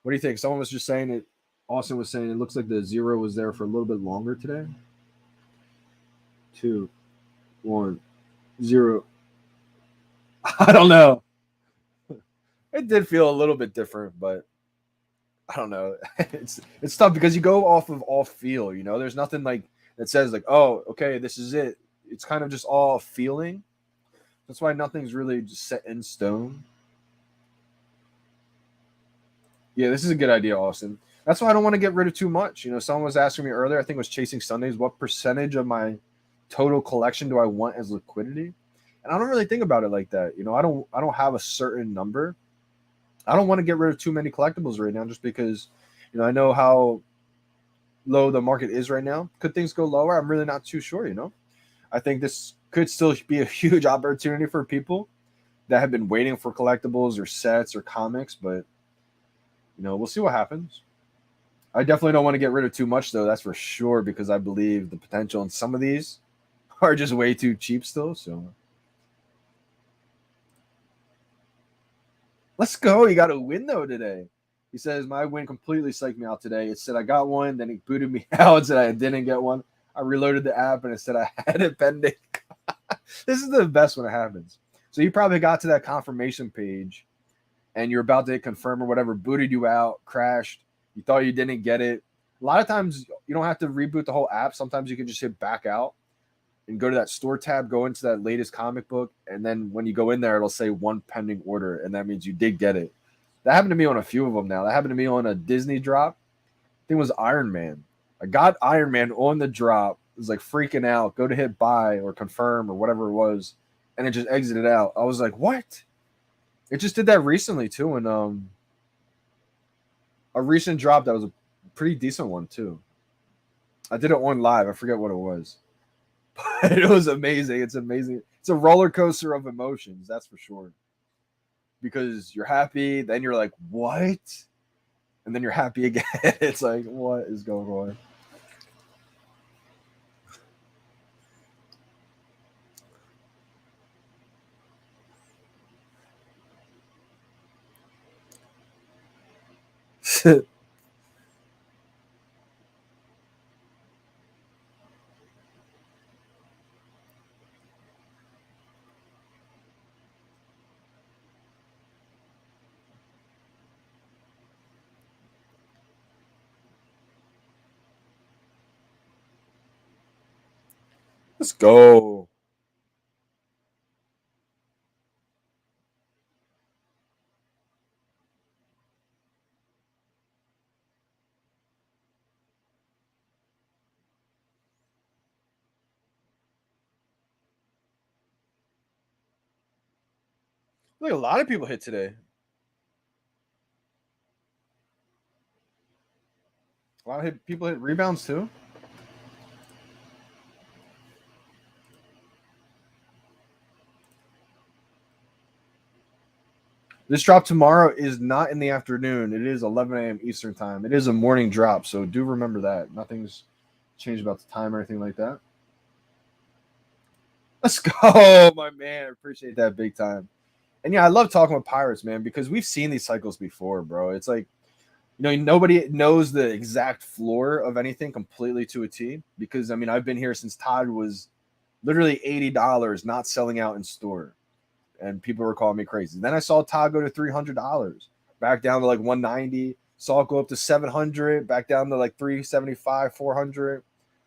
What do you think? Someone was just saying it. Austin was saying it looks like the 0 was there for a little bit longer today. 2, 1, 0. I don't know. It did feel a little bit different, but I don't know. It's tough because you go off of all feel, There's nothing like that says like, oh, okay, this is it. It's kind of just all feeling. That's why nothing's really just set in stone. Yeah, this is a good idea, Austin. That's why I don't want to get rid of too much. Someone was asking me earlier, I think it was Chasing Sundays, what percentage of my total collection do I want as liquidity? And I don't really think about it like that. I don't have a certain number. I don't want to get rid of too many collectibles right now just because, I know how low the market is right now. Could things go lower? I'm really not too sure, I think this could still be a huge opportunity for people that have been waiting for collectibles or sets or comics, but, we'll see what happens. I definitely don't want to get rid of too much, though. That's for sure, because I believe the potential in some of these are just way too cheap still, so... Let's go. You got a win, though, today. He says, my win completely psyched me out today. It said I got one. Then it booted me out and said I didn't get one. I reloaded the app, and it said I had it pending. This is the best when it happens. So you probably got to that confirmation page and you're about to hit confirm or whatever, booted you out, crashed. You thought you didn't get it. A lot of times you don't have to reboot the whole app. Sometimes you can just hit back out and go to that store tab, go into that latest comic book, and then when you go in there, it'll say 1 pending order, and that means you did get it. That happened to me on a few of them now. That happened to me on a Disney drop. I think it was Iron Man. I got Iron Man on the drop. It was like freaking out. Go to hit buy or confirm or whatever it was, and it just exited out. I was like, what? It just did that recently too, and a recent drop that was a pretty decent one too. I did it on live. I forget what it was, but it was amazing. It's amazing. It's a roller coaster of emotions, that's for sure. Because you're happy, then you're like, what? And then you're happy again. It's like, what is going on? Let's go. Look, a lot of people hit today. A lot of people hit rebounds too. This drop tomorrow is not in the afternoon. It is 11 a.m. Eastern time. It is a morning drop, so do remember that. Nothing's changed about the time or anything like that. Let's go, my man. I appreciate that big time. And yeah, I love talking with Pirates, man, because we've seen these cycles before, bro. It's like, you know, nobody knows the exact floor of anything completely to a T. Because I mean, I've been here since Todd was literally $80, not selling out in store. And people were calling me crazy. Then I saw Todd go to $300, back down to like 190. Saw it go up to 700, back down to like 375, 400.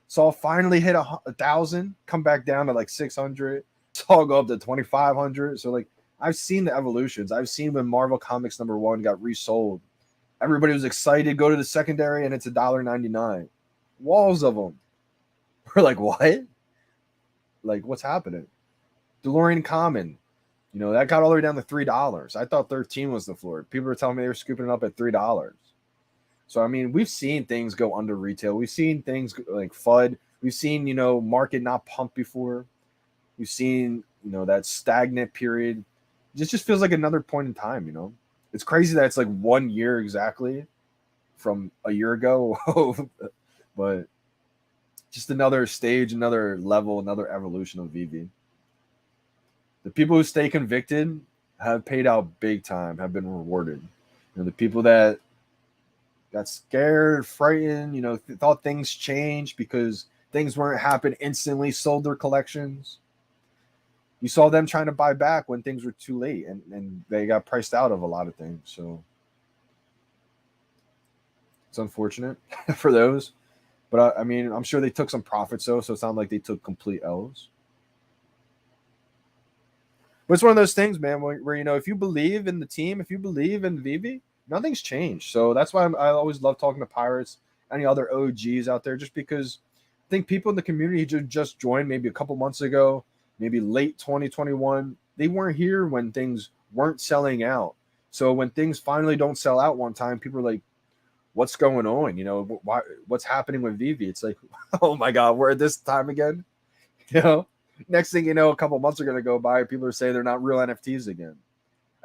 Saw finally hit 1,000, come back down to like 600. Saw it go up to 2,500. So like, I've seen the evolutions. I've seen when Marvel Comics #1 got resold. Everybody was excited. Go to the secondary and it's $1.99. Walls of them. We're like, what? Like, what's happening? DeLorean Common. You know, that got all the way down to $3. I thought 13 was the floor. People were telling me they were scooping it up at $3. So, I mean, we've seen things go under retail. We've seen things like FUD. We've seen, you know, market not pump before. We've seen, you know, that stagnant period. It just feels like another point in time, you know. It's crazy that it's like 1 year exactly from a year ago. But just another stage, another level, another evolution of VeVe. The people who stay convicted have paid out big time, have been rewarded. You know, the people that got scared, frightened, you know, thought things changed because things weren't happening instantly, sold their collections. You saw them trying to buy back when things were too late, and they got priced out of a lot of things. So it's unfortunate for those. But I mean, I'm sure they took some profits though, so it's not like they took complete L's. But it's one of those things, man, where you know, if you believe in the team, if you believe in VeVe, nothing's changed. So that's why I always love talking to Pirates, any other OGs out there, just because I think people in the community who just joined maybe a couple months ago, maybe late 2021, they weren't here when things weren't selling out. So when things finally don't sell out one time, people are like, what's going on? You know, what's happening with VeVe? It's like, oh my God, we're at this time again. You know, next thing you know, a couple months are going to go by. People are saying they're not real NFTs again.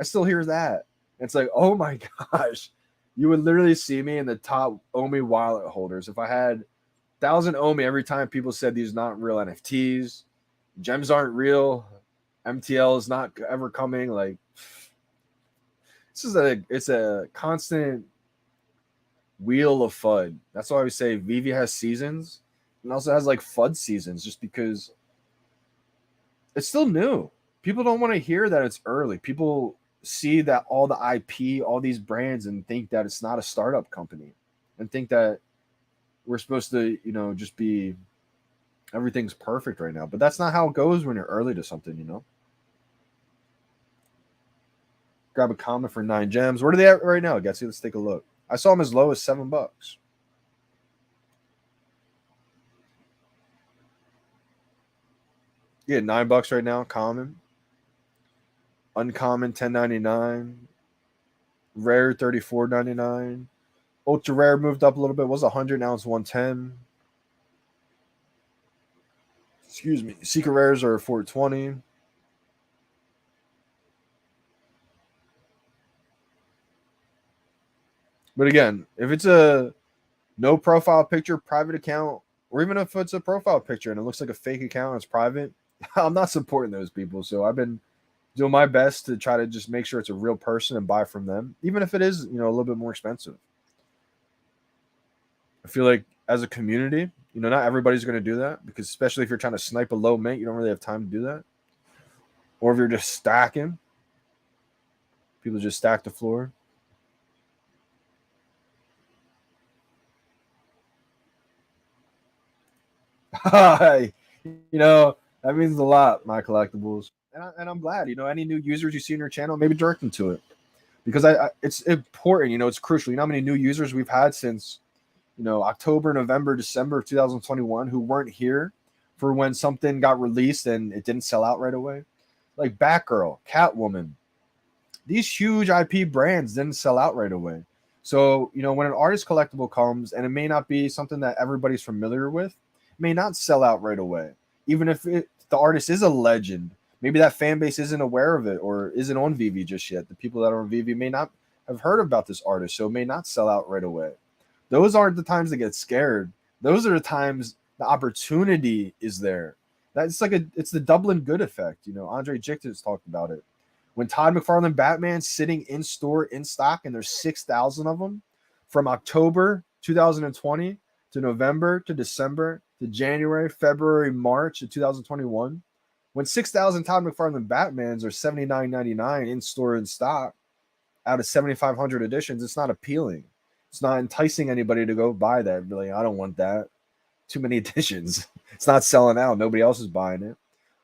I still hear that. It's like, oh my gosh, you would literally see me in the top Omi wallet holders. If I had 1,000 Omi every time people said these not real NFTs, gems aren't real, MTL is not ever coming. Like, it's a constant wheel of FUD. That's why we say VeVe has seasons and also has like FUD seasons, just because it's still new. People don't want to hear that it's early. People see that all the IP, all these brands, and think that it's not a startup company, and think that we're supposed to, just be everything's perfect right now. But that's not how it goes when you're early to something. Grab a comment for 9 gems. Where are they at right now, Getsy? Let's take a look. I saw them as low as $7. Yeah, $9 right now. Common, uncommon, $10.99. Rare, $34.99. Ultra rare moved up a little bit. Was 100, now it's 110. Excuse me. Secret rares are $420. But again, if it's a no profile picture, private account, or even if it's a profile picture and it looks like a fake account and it's private, I'm not supporting those people. So I've been doing my best to try to just make sure it's a real person and buy from them, even if it is, a little bit more expensive. I feel like as a community, not everybody's going to do that, because especially if you're trying to snipe a low mint, you don't really have time to do that. Or if you're just stacking, people just stack the floor. Hi, that means a lot, my collectibles, and I'm glad. Any new users you see in your channel, maybe direct them to it, because it's important. It's crucial. How many new users we've had since October, November, December of 2021 who weren't here for when something got released and it didn't sell out right away, like Batgirl, Catwoman. These huge IP brands didn't sell out right away. So when an artist collectible comes, and it may not be something that everybody's familiar with, may not sell out right away, even if the artist is a legend. Maybe that fan base isn't aware of it or isn't on VeVe just yet. The people that are on VeVe may not have heard about this artist, so it may not sell out right away. Those aren't the times to get scared. Those are the times the opportunity is there. It's the Dublin good effect. Andre Jick has talked about it. When Todd McFarlane Batman's sitting in store in stock, and there's 6,000 of them from October 2020 to November to December to January, February, March of 2021, when 6,000 Todd McFarlane Batmans are $79.99 in store in stock out of 7,500 editions, it's not appealing. It's not enticing anybody to go buy that. Really, I don't want that. Too many editions. It's not selling out. Nobody else is buying it.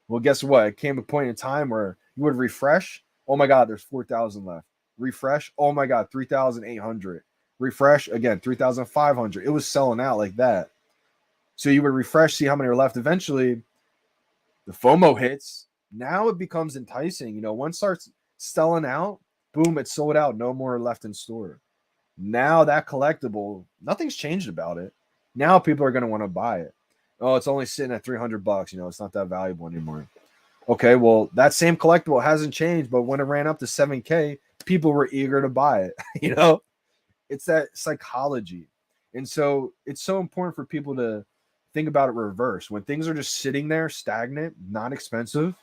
Well, guess what? It came a point in time where you would refresh. Oh my God, there's 4,000 left. Refresh. Oh my God, 3,800. Refresh again, 3,500. It was selling out like that. So you would refresh, see how many are left. Eventually, the FOMO hits. Now it becomes enticing. Once it starts selling out, boom, it's sold out. No more left in store. Now that collectible, nothing's changed about it. Now people are going to want to buy it. Oh, it's only sitting at $300. It's not that valuable anymore. Okay, well, that same collectible hasn't changed, but when it ran up to 7K, people were eager to buy it. It's that psychology. And so it's so important for people to think about it reverse. When things are just sitting there stagnant, not expensive,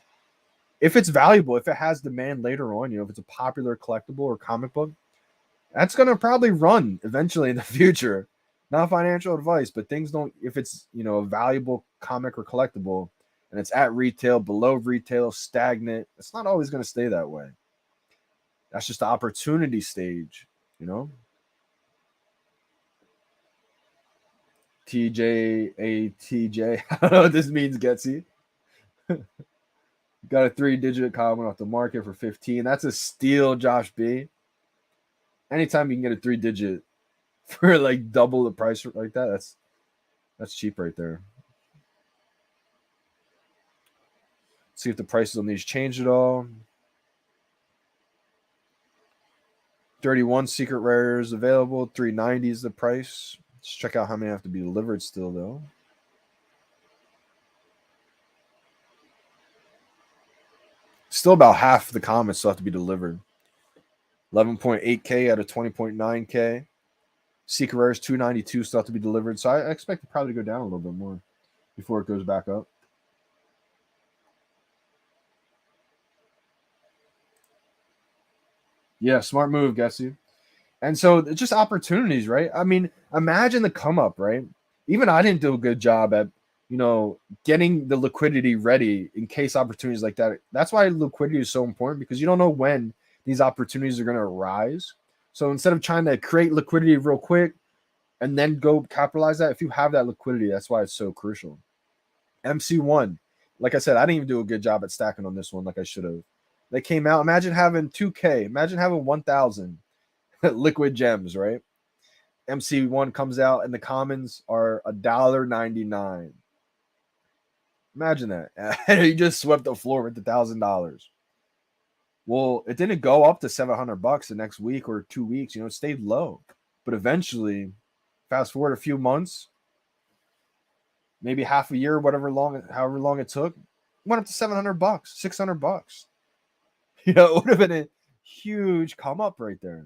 if it's valuable, if it has demand later on, if it's a popular collectible or comic book, that's going to probably run eventually in the future. Not financial advice, but things don't, if it's, a valuable comic or collectible and it's at retail, below retail, stagnant, it's not always going to stay that way. That's just the opportunity stage, TJ. I don't know what this means, Getsy. Got a 3-digit comment off the market for 15. That's a steal, Josh B. Anytime you can get a 3-digit for like double the price like that, that's cheap right there. See if the prices on these change at all. 31 secret rares available. 390 is the price. Let's check out how many have to be delivered still, though. Still about half the comments still have to be delivered. 11.8K out of 20.9K. Secret rares 292 still have to be delivered. So I expect it probably to go down a little bit more before it goes back up. Yeah, smart move, Getsy. And so it's just opportunities, right? I mean, imagine the come up, right? Even I didn't do a good job at, getting the liquidity ready in case opportunities like that. That's why liquidity is so important, because you don't know when these opportunities are going to arise. So instead of trying to create liquidity real quick and then go capitalize that, if you have that liquidity, that's why it's so crucial. MC1, like I said, I didn't even do a good job at stacking on this one like I should have. They came out. Imagine having 2K. Imagine having 1,000 liquid gems, right? MC1 comes out and the commons are $1.99. Imagine that. You just swept the floor with $1,000. Well, it didn't go up to $700 the next week or 2 weeks. It stayed low. But eventually, fast forward a few months, maybe half a year, however long it took, went up to $700, $600. It would have been a huge come up right there.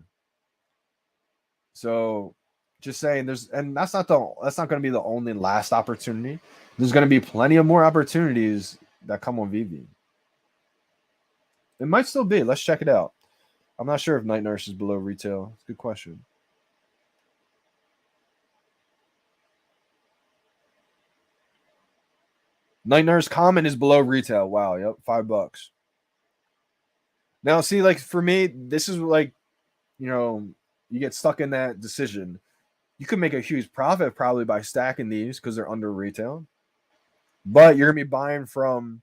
So, just saying, that's not going to be the only last opportunity. There's going to be plenty of more opportunities that come on VeVe. It might still be. Let's check it out. I'm not sure if Night Nurse is below retail. It's a good question. Night Nurse common is below retail. Wow. Yep. $5. Now, see, like for me, this is like, you get stuck in that decision. You could make a huge profit probably by stacking these because they're under retail. But you're going to be buying from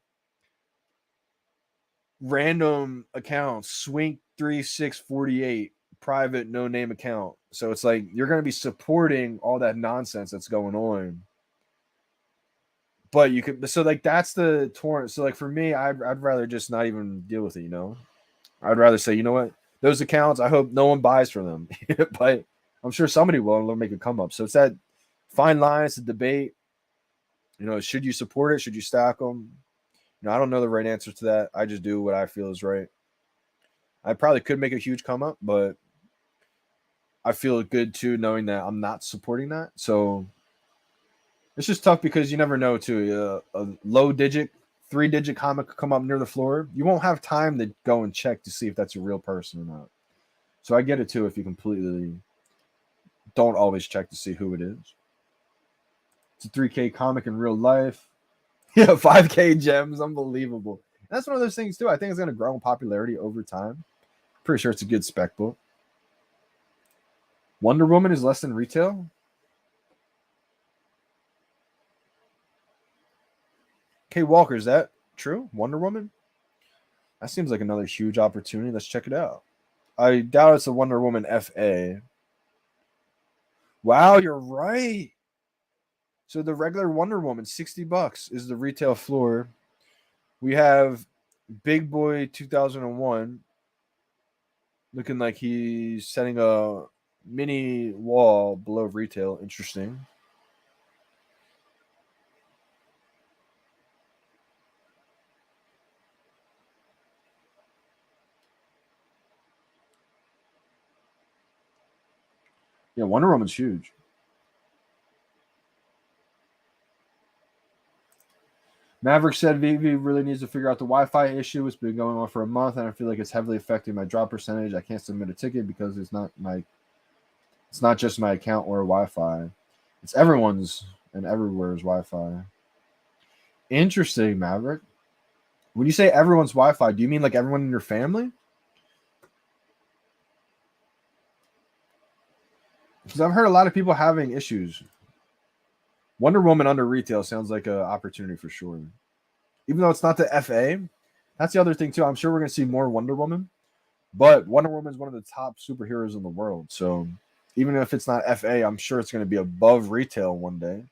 random accounts, Swink 3648, private no name account. So it's like you're going to be supporting all that nonsense that's going on. But you could, so like that's the torrent. So like for me, I'd rather just not even deal with it. I'd rather say, you know what, those accounts, I hope no one buys from them, but I'm sure somebody will and they'll make a come up. So it's that fine line. It's a debate. Should you support it? Should you stack them? I don't know the right answer to that. I just do what I feel is right. I probably could make a huge come up, but I feel good too knowing that I'm not supporting that. So it's just tough because you never know too. A low digit, 3-digit comic come up near the floor. You won't have time to go and check to see if that's a real person or not. So I get it too if you completely don't always check to see who it is. It's a 3K comic in real life. Yeah, 5K gems, unbelievable. And that's one of those things too. I think it's going to grow in popularity over time. Pretty sure it's a good spec book. Wonder Woman is less than retail. K Walker, is that true? Wonder Woman? That seems like another huge opportunity. Let's check it out. I doubt it's a Wonder Woman FA. Wow, you're right. So the regular Wonder Woman, $60 is the retail floor. We have Big Boy 2001 looking like he's setting a mini wall below retail. Interesting. Yeah, Wonder Woman's huge. Maverick said VeVe really needs to figure out the Wi-Fi issue. It's been going on for a month, and I feel like it's heavily affecting my drop percentage. I can't submit a ticket because it's not just my account or Wi-Fi. It's everyone's and everywhere's Wi-Fi. Interesting, Maverick. When you say everyone's Wi-Fi, do you mean like everyone in your family? Because I've heard a lot of people having issues. Wonder Woman under retail sounds like an opportunity for sure. Even though it's not the FA, that's the other thing too. I'm sure we're going to see more Wonder Woman, but Wonder Woman is one of the top superheroes in the world. So even if it's not FA, I'm sure it's going to be above retail one day.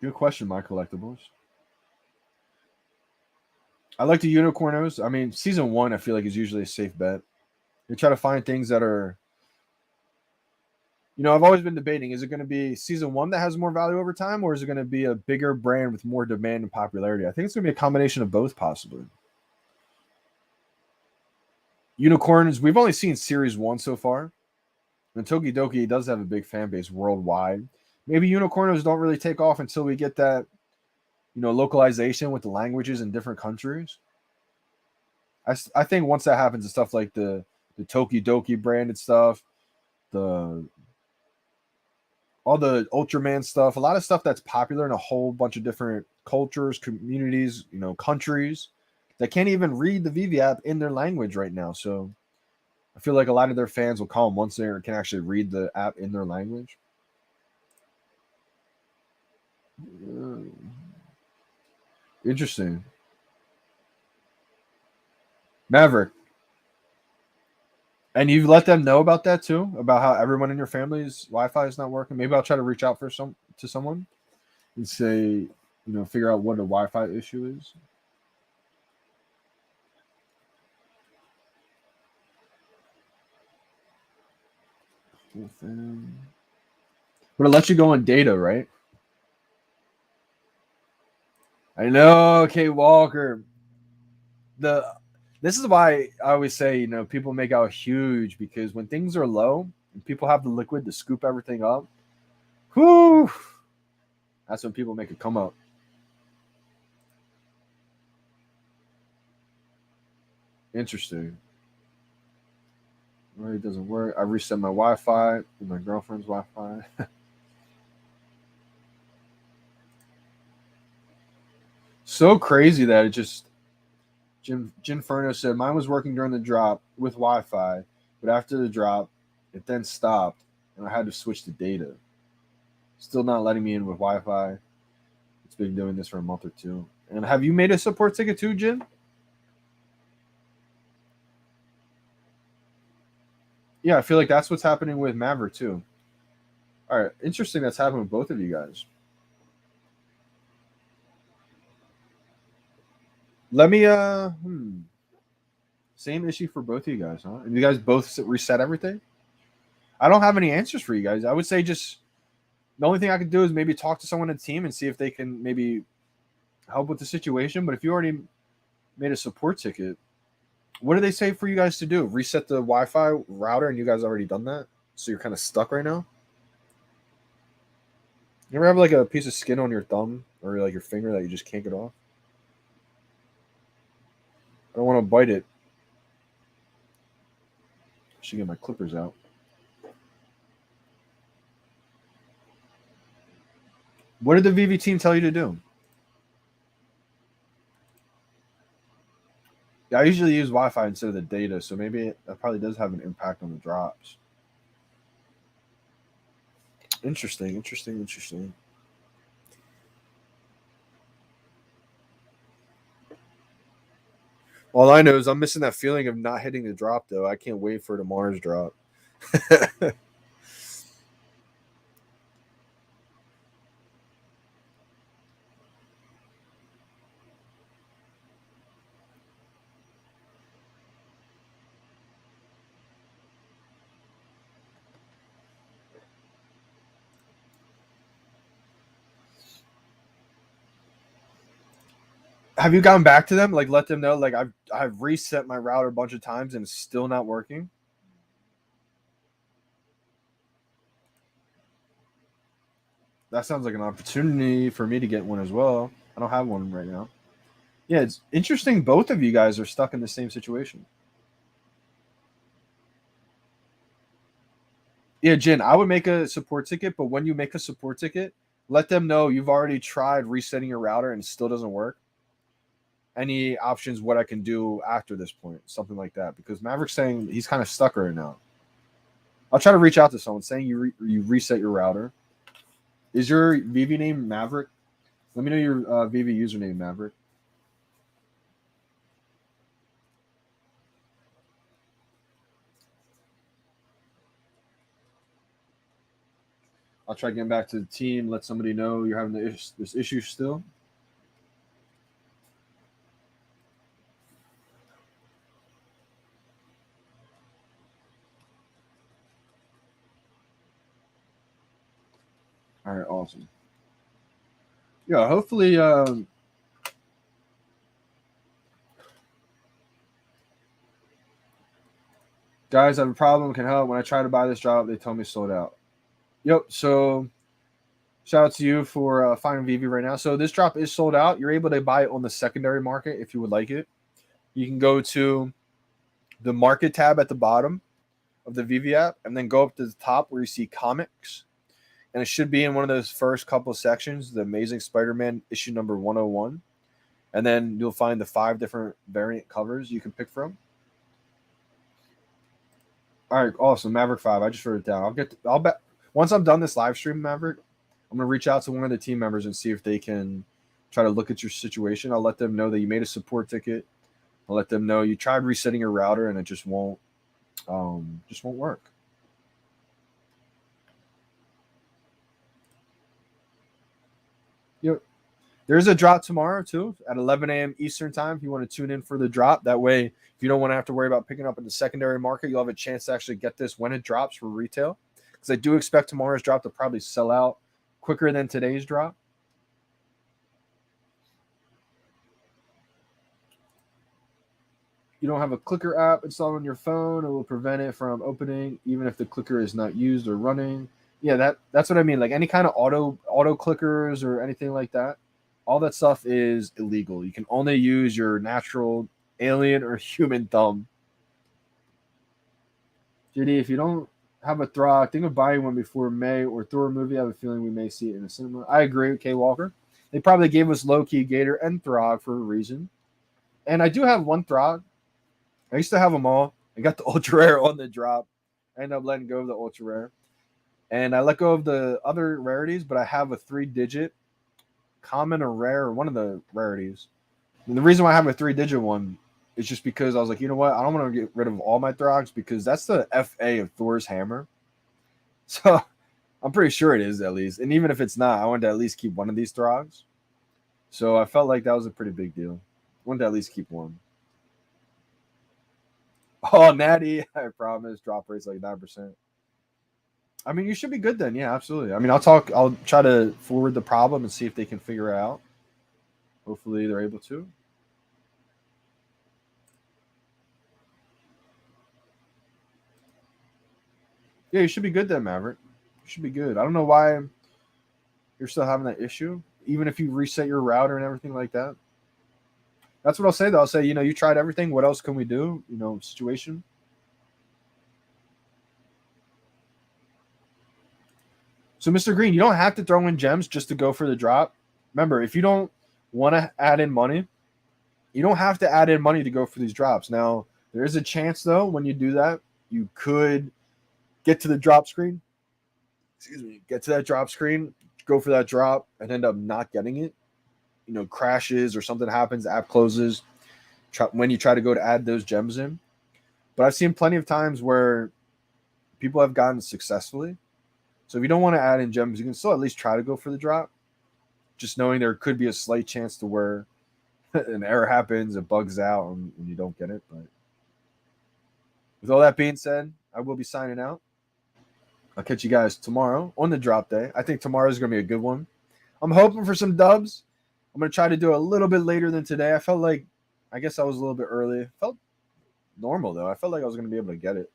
Good question, my collectibles. I like the unicornos. I mean, season 1, I feel like is usually a safe bet. They try to find things that are, I've always been debating, is it going to be season 1 that has more value over time, or is it going to be a bigger brand with more demand and popularity? I think it's going to be a combination of both, possibly. Unicorns, we've only seen series 1 so far. And Tokidoki does have a big fan base worldwide. Maybe unicornos don't really take off until we get that, localization with the languages in different countries. I think once that happens, and stuff like the Tokidoki branded stuff, the all the Ultraman stuff, a lot of stuff that's popular in a whole bunch of different cultures, communities, countries that can't even read the VeVe app in their language right now. So I feel like a lot of their fans will call them once they can actually read the app in their language. Interesting. Maverick. And you've let them know about that too, about how everyone in your family's Wi-Fi is not working. Maybe I'll try to reach out to someone and say, figure out what a Wi-Fi issue is. But it lets you go on data, right? I know, okay, Walker. This is why I always say, people make out huge, because when things are low and people have the liquid to scoop everything up, whoo, that's when people make it come up. Interesting. Well, it doesn't work. I reset my Wi-Fi with my girlfriend's Wi-Fi. So crazy that it just... Jim Furno said, mine was working during the drop with Wi-Fi, but after the drop, it then stopped, and I had to switch to data. Still not letting me in with Wi-Fi. It's been doing this for a month or two. And have you made a support ticket too, Jim? Yeah, I feel like that's what's happening with Maverick too. All right, interesting that's happening with both of you guys. Let me same issue for both of you guys, huh? And you guys both reset everything? I don't have any answers for you guys. I would say just the only thing I could do is maybe talk to someone in the team and see if they can maybe help with the situation. But if you already made a support ticket, what do they say for you guys to do? Reset the Wi-Fi router, and you guys already done that? So you're kind of stuck right now? You ever have like a piece of skin on your thumb or like your finger that you just can't get off? I don't want to bite it. I should get my clippers out. What did the VeVe team tell you to do? Yeah, I usually use Wi-Fi instead of the data, so maybe that probably does have an impact on the drops. Interesting. All I know is I'm missing that feeling of not hitting the drop, though. I can't wait for tomorrow's drop. Have you gone back to them? Like, let them know, like, I've reset my router a bunch of times and it's still not working? That sounds like an opportunity for me to get one as well. I don't have one right now. Yeah, it's interesting. Both of you guys are stuck in the same situation. Yeah, Jen, I would make a support ticket, but when you make a support ticket, let them know you've already tried resetting your router and it still doesn't work. Any options, what I can do after this point, something like that. Because Maverick's saying he's kind of stuck right now. I'll try to reach out to someone saying you reset your router. Is your VeVe name Maverick? Let me know your VeVe username, Maverick. I'll try getting back to the team, let somebody know you're having this issue still. All right, awesome. Yeah, hopefully guys have a problem, can help. When I try to buy this job, they tell me sold out. Yep, so shout out to you for finding VeVe right now. So this drop is sold out. You're able to buy it on the secondary market if you would like it. You can go to the market tab at the bottom of the VeVe app and then go up to the top where you see comics. and it should be in one of those first couple sections, the Amazing Spider-Man issue number 101. And then you'll find the 5 different variant covers you can pick from. All right, awesome. Maverick 5. I just wrote it down. I'll bet once I'm done this live stream, Maverick, I'm gonna reach out to one of the team members and see if they can try to look at your situation. I'll let them know that you made a support ticket. I'll let them know you tried resetting your router and it just won't work. There's a drop tomorrow too at 11 a.m. Eastern time. If you want to tune in for the drop, that way, if you don't want to have to worry about picking up in the secondary market, you'll have a chance to actually get this when it drops for retail. Because I do expect tomorrow's drop to probably sell out quicker than today's drop. You don't have a clicker app installed on your phone, it will prevent it from opening, even if the clicker is not used or running. Yeah, that's what I mean. Like any kind of auto clickers or anything like that. All that stuff is illegal. You can only use your natural alien or human thumb. JD, if you don't have a Throg, think of buying one before May or Thor movie. I have a feeling we may see it in a cinema. I agree with K. Walker. They probably gave us Loki, Gator, and Throg for a reason. And I do have one Throg. I used to have them all. I got the ultra rare on the drop. I ended up letting go of the ultra rare. And I let go of the other rarities, but I have a 3-digit common or rare, or one of the rarities. And the reason why I have a 3-digit one is just because I was like, you know what? I don't want to get rid of all my Throgs because that's the FA of Thor's hammer. So I'm pretty sure it is at least. And even if it's not, I wanted to at least keep one of these Throgs. So I felt like that was a pretty big deal. I wanted to at least keep one. Oh, Natty, I promise. Drop rate's like 9%. I mean, you should be good then. Yeah, absolutely. I mean, I'll try to forward the problem and see if they can figure it out. Hopefully they're able to. Yeah, you should be good then, Maverick. You should be good. I don't know why you're still having that issue, even if you reset your router and everything like that. That's what I'll say, though. I'll say, you tried everything. What else can we do? Situation. So, Mr. Green, you don't have to throw in gems just to go for the drop. Remember, if you don't want to add in money, you don't have to add in money to go for these drops. Now, there is a chance, though, when you do that, you could get to the drop screen. Get to that drop screen, go for that drop, and end up not getting it. Crashes or something happens, the app closes when you try to go to add those gems in. But I've seen plenty of times where people have gotten successfully. So if you don't want to add in gems, you can still at least try to go for the drop. Just knowing there could be a slight chance to where an error happens, it bugs out, and you don't get it. But with all that being said, I will be signing out. I'll catch you guys tomorrow on the drop day. I think tomorrow is going to be a good one. I'm hoping for some dubs. I'm going to try to do it a little bit later than today. I guess I was a little bit early. Felt normal, though. I felt like I was going to be able to get it.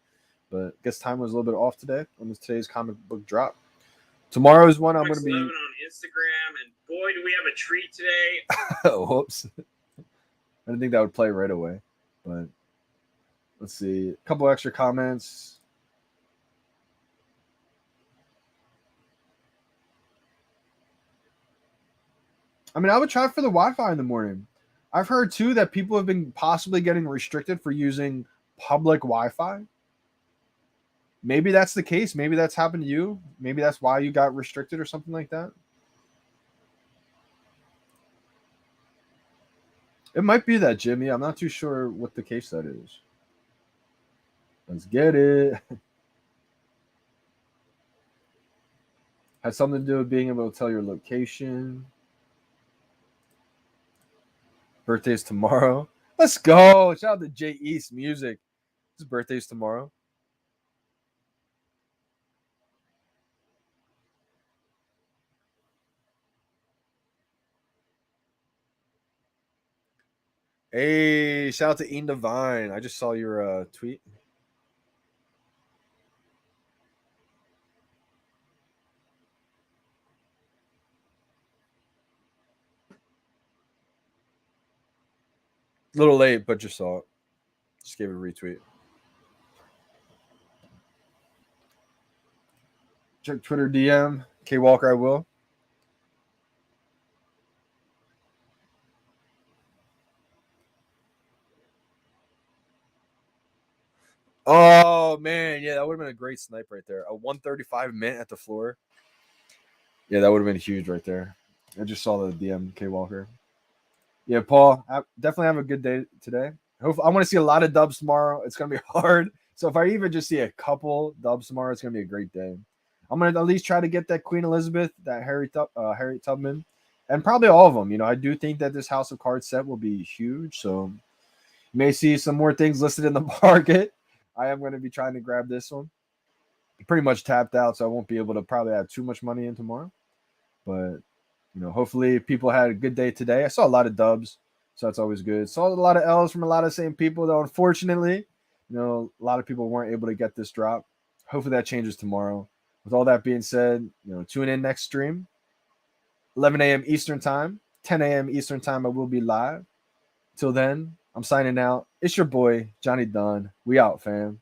But I guess time was a little bit off today on today's comic book drop. Tomorrow's one I'm going to be on Instagram, and boy, do we have a treat today. Whoops. I didn't think that would play right away. But let's see. A couple extra comments. I mean, I would try for the Wi-Fi in the morning. I've heard, too, that people have been possibly getting restricted for using public Wi-Fi. Maybe that's the case. Maybe that's happened to you. Maybe that's why you got restricted or something like that. It might be that, Jimmy. I'm not too sure what the case that is. Let's get it. Has something to do with being able to tell your location. Birthday's tomorrow. Let's go. Shout out to Jay East Music. His birthday's tomorrow. Hey, shout out to Ian Devine. I just saw your tweet. A little late, but just saw it. Just gave it a retweet. Check Twitter DM. K Walker, I will. Oh man, yeah, that would have been a great snipe right there. A 135 mint at the floor. Yeah, that would have been huge right there. I just saw the DM K Walker. Yeah, Paul, definitely have a good day today. I want to see a lot of dubs tomorrow. It's gonna be hard. So if I even just see a couple dubs tomorrow, it's gonna be a great day. I'm gonna at least try to get that Queen Elizabeth, that Harriet Tubman, and probably all of them. You know, I do think that this House of Cards set will be huge. So you may see some more things listed in the market. I am going to be trying to grab this one. Pretty much tapped out, so I won't be able to probably have too much money in tomorrow. But you know, hopefully people had a good day today. I saw a lot of dubs, so that's always good. Saw a lot of L's from a lot of the same people, though. Unfortunately, you know, a lot of people weren't able to get this drop. Hopefully that changes tomorrow. With all that being said, you know, tune in next stream, 11 a.m. Eastern time, 10 a.m. Eastern time. I will be live. Till then, I'm signing out. It's your boy Johnny Dunn. We out, fam.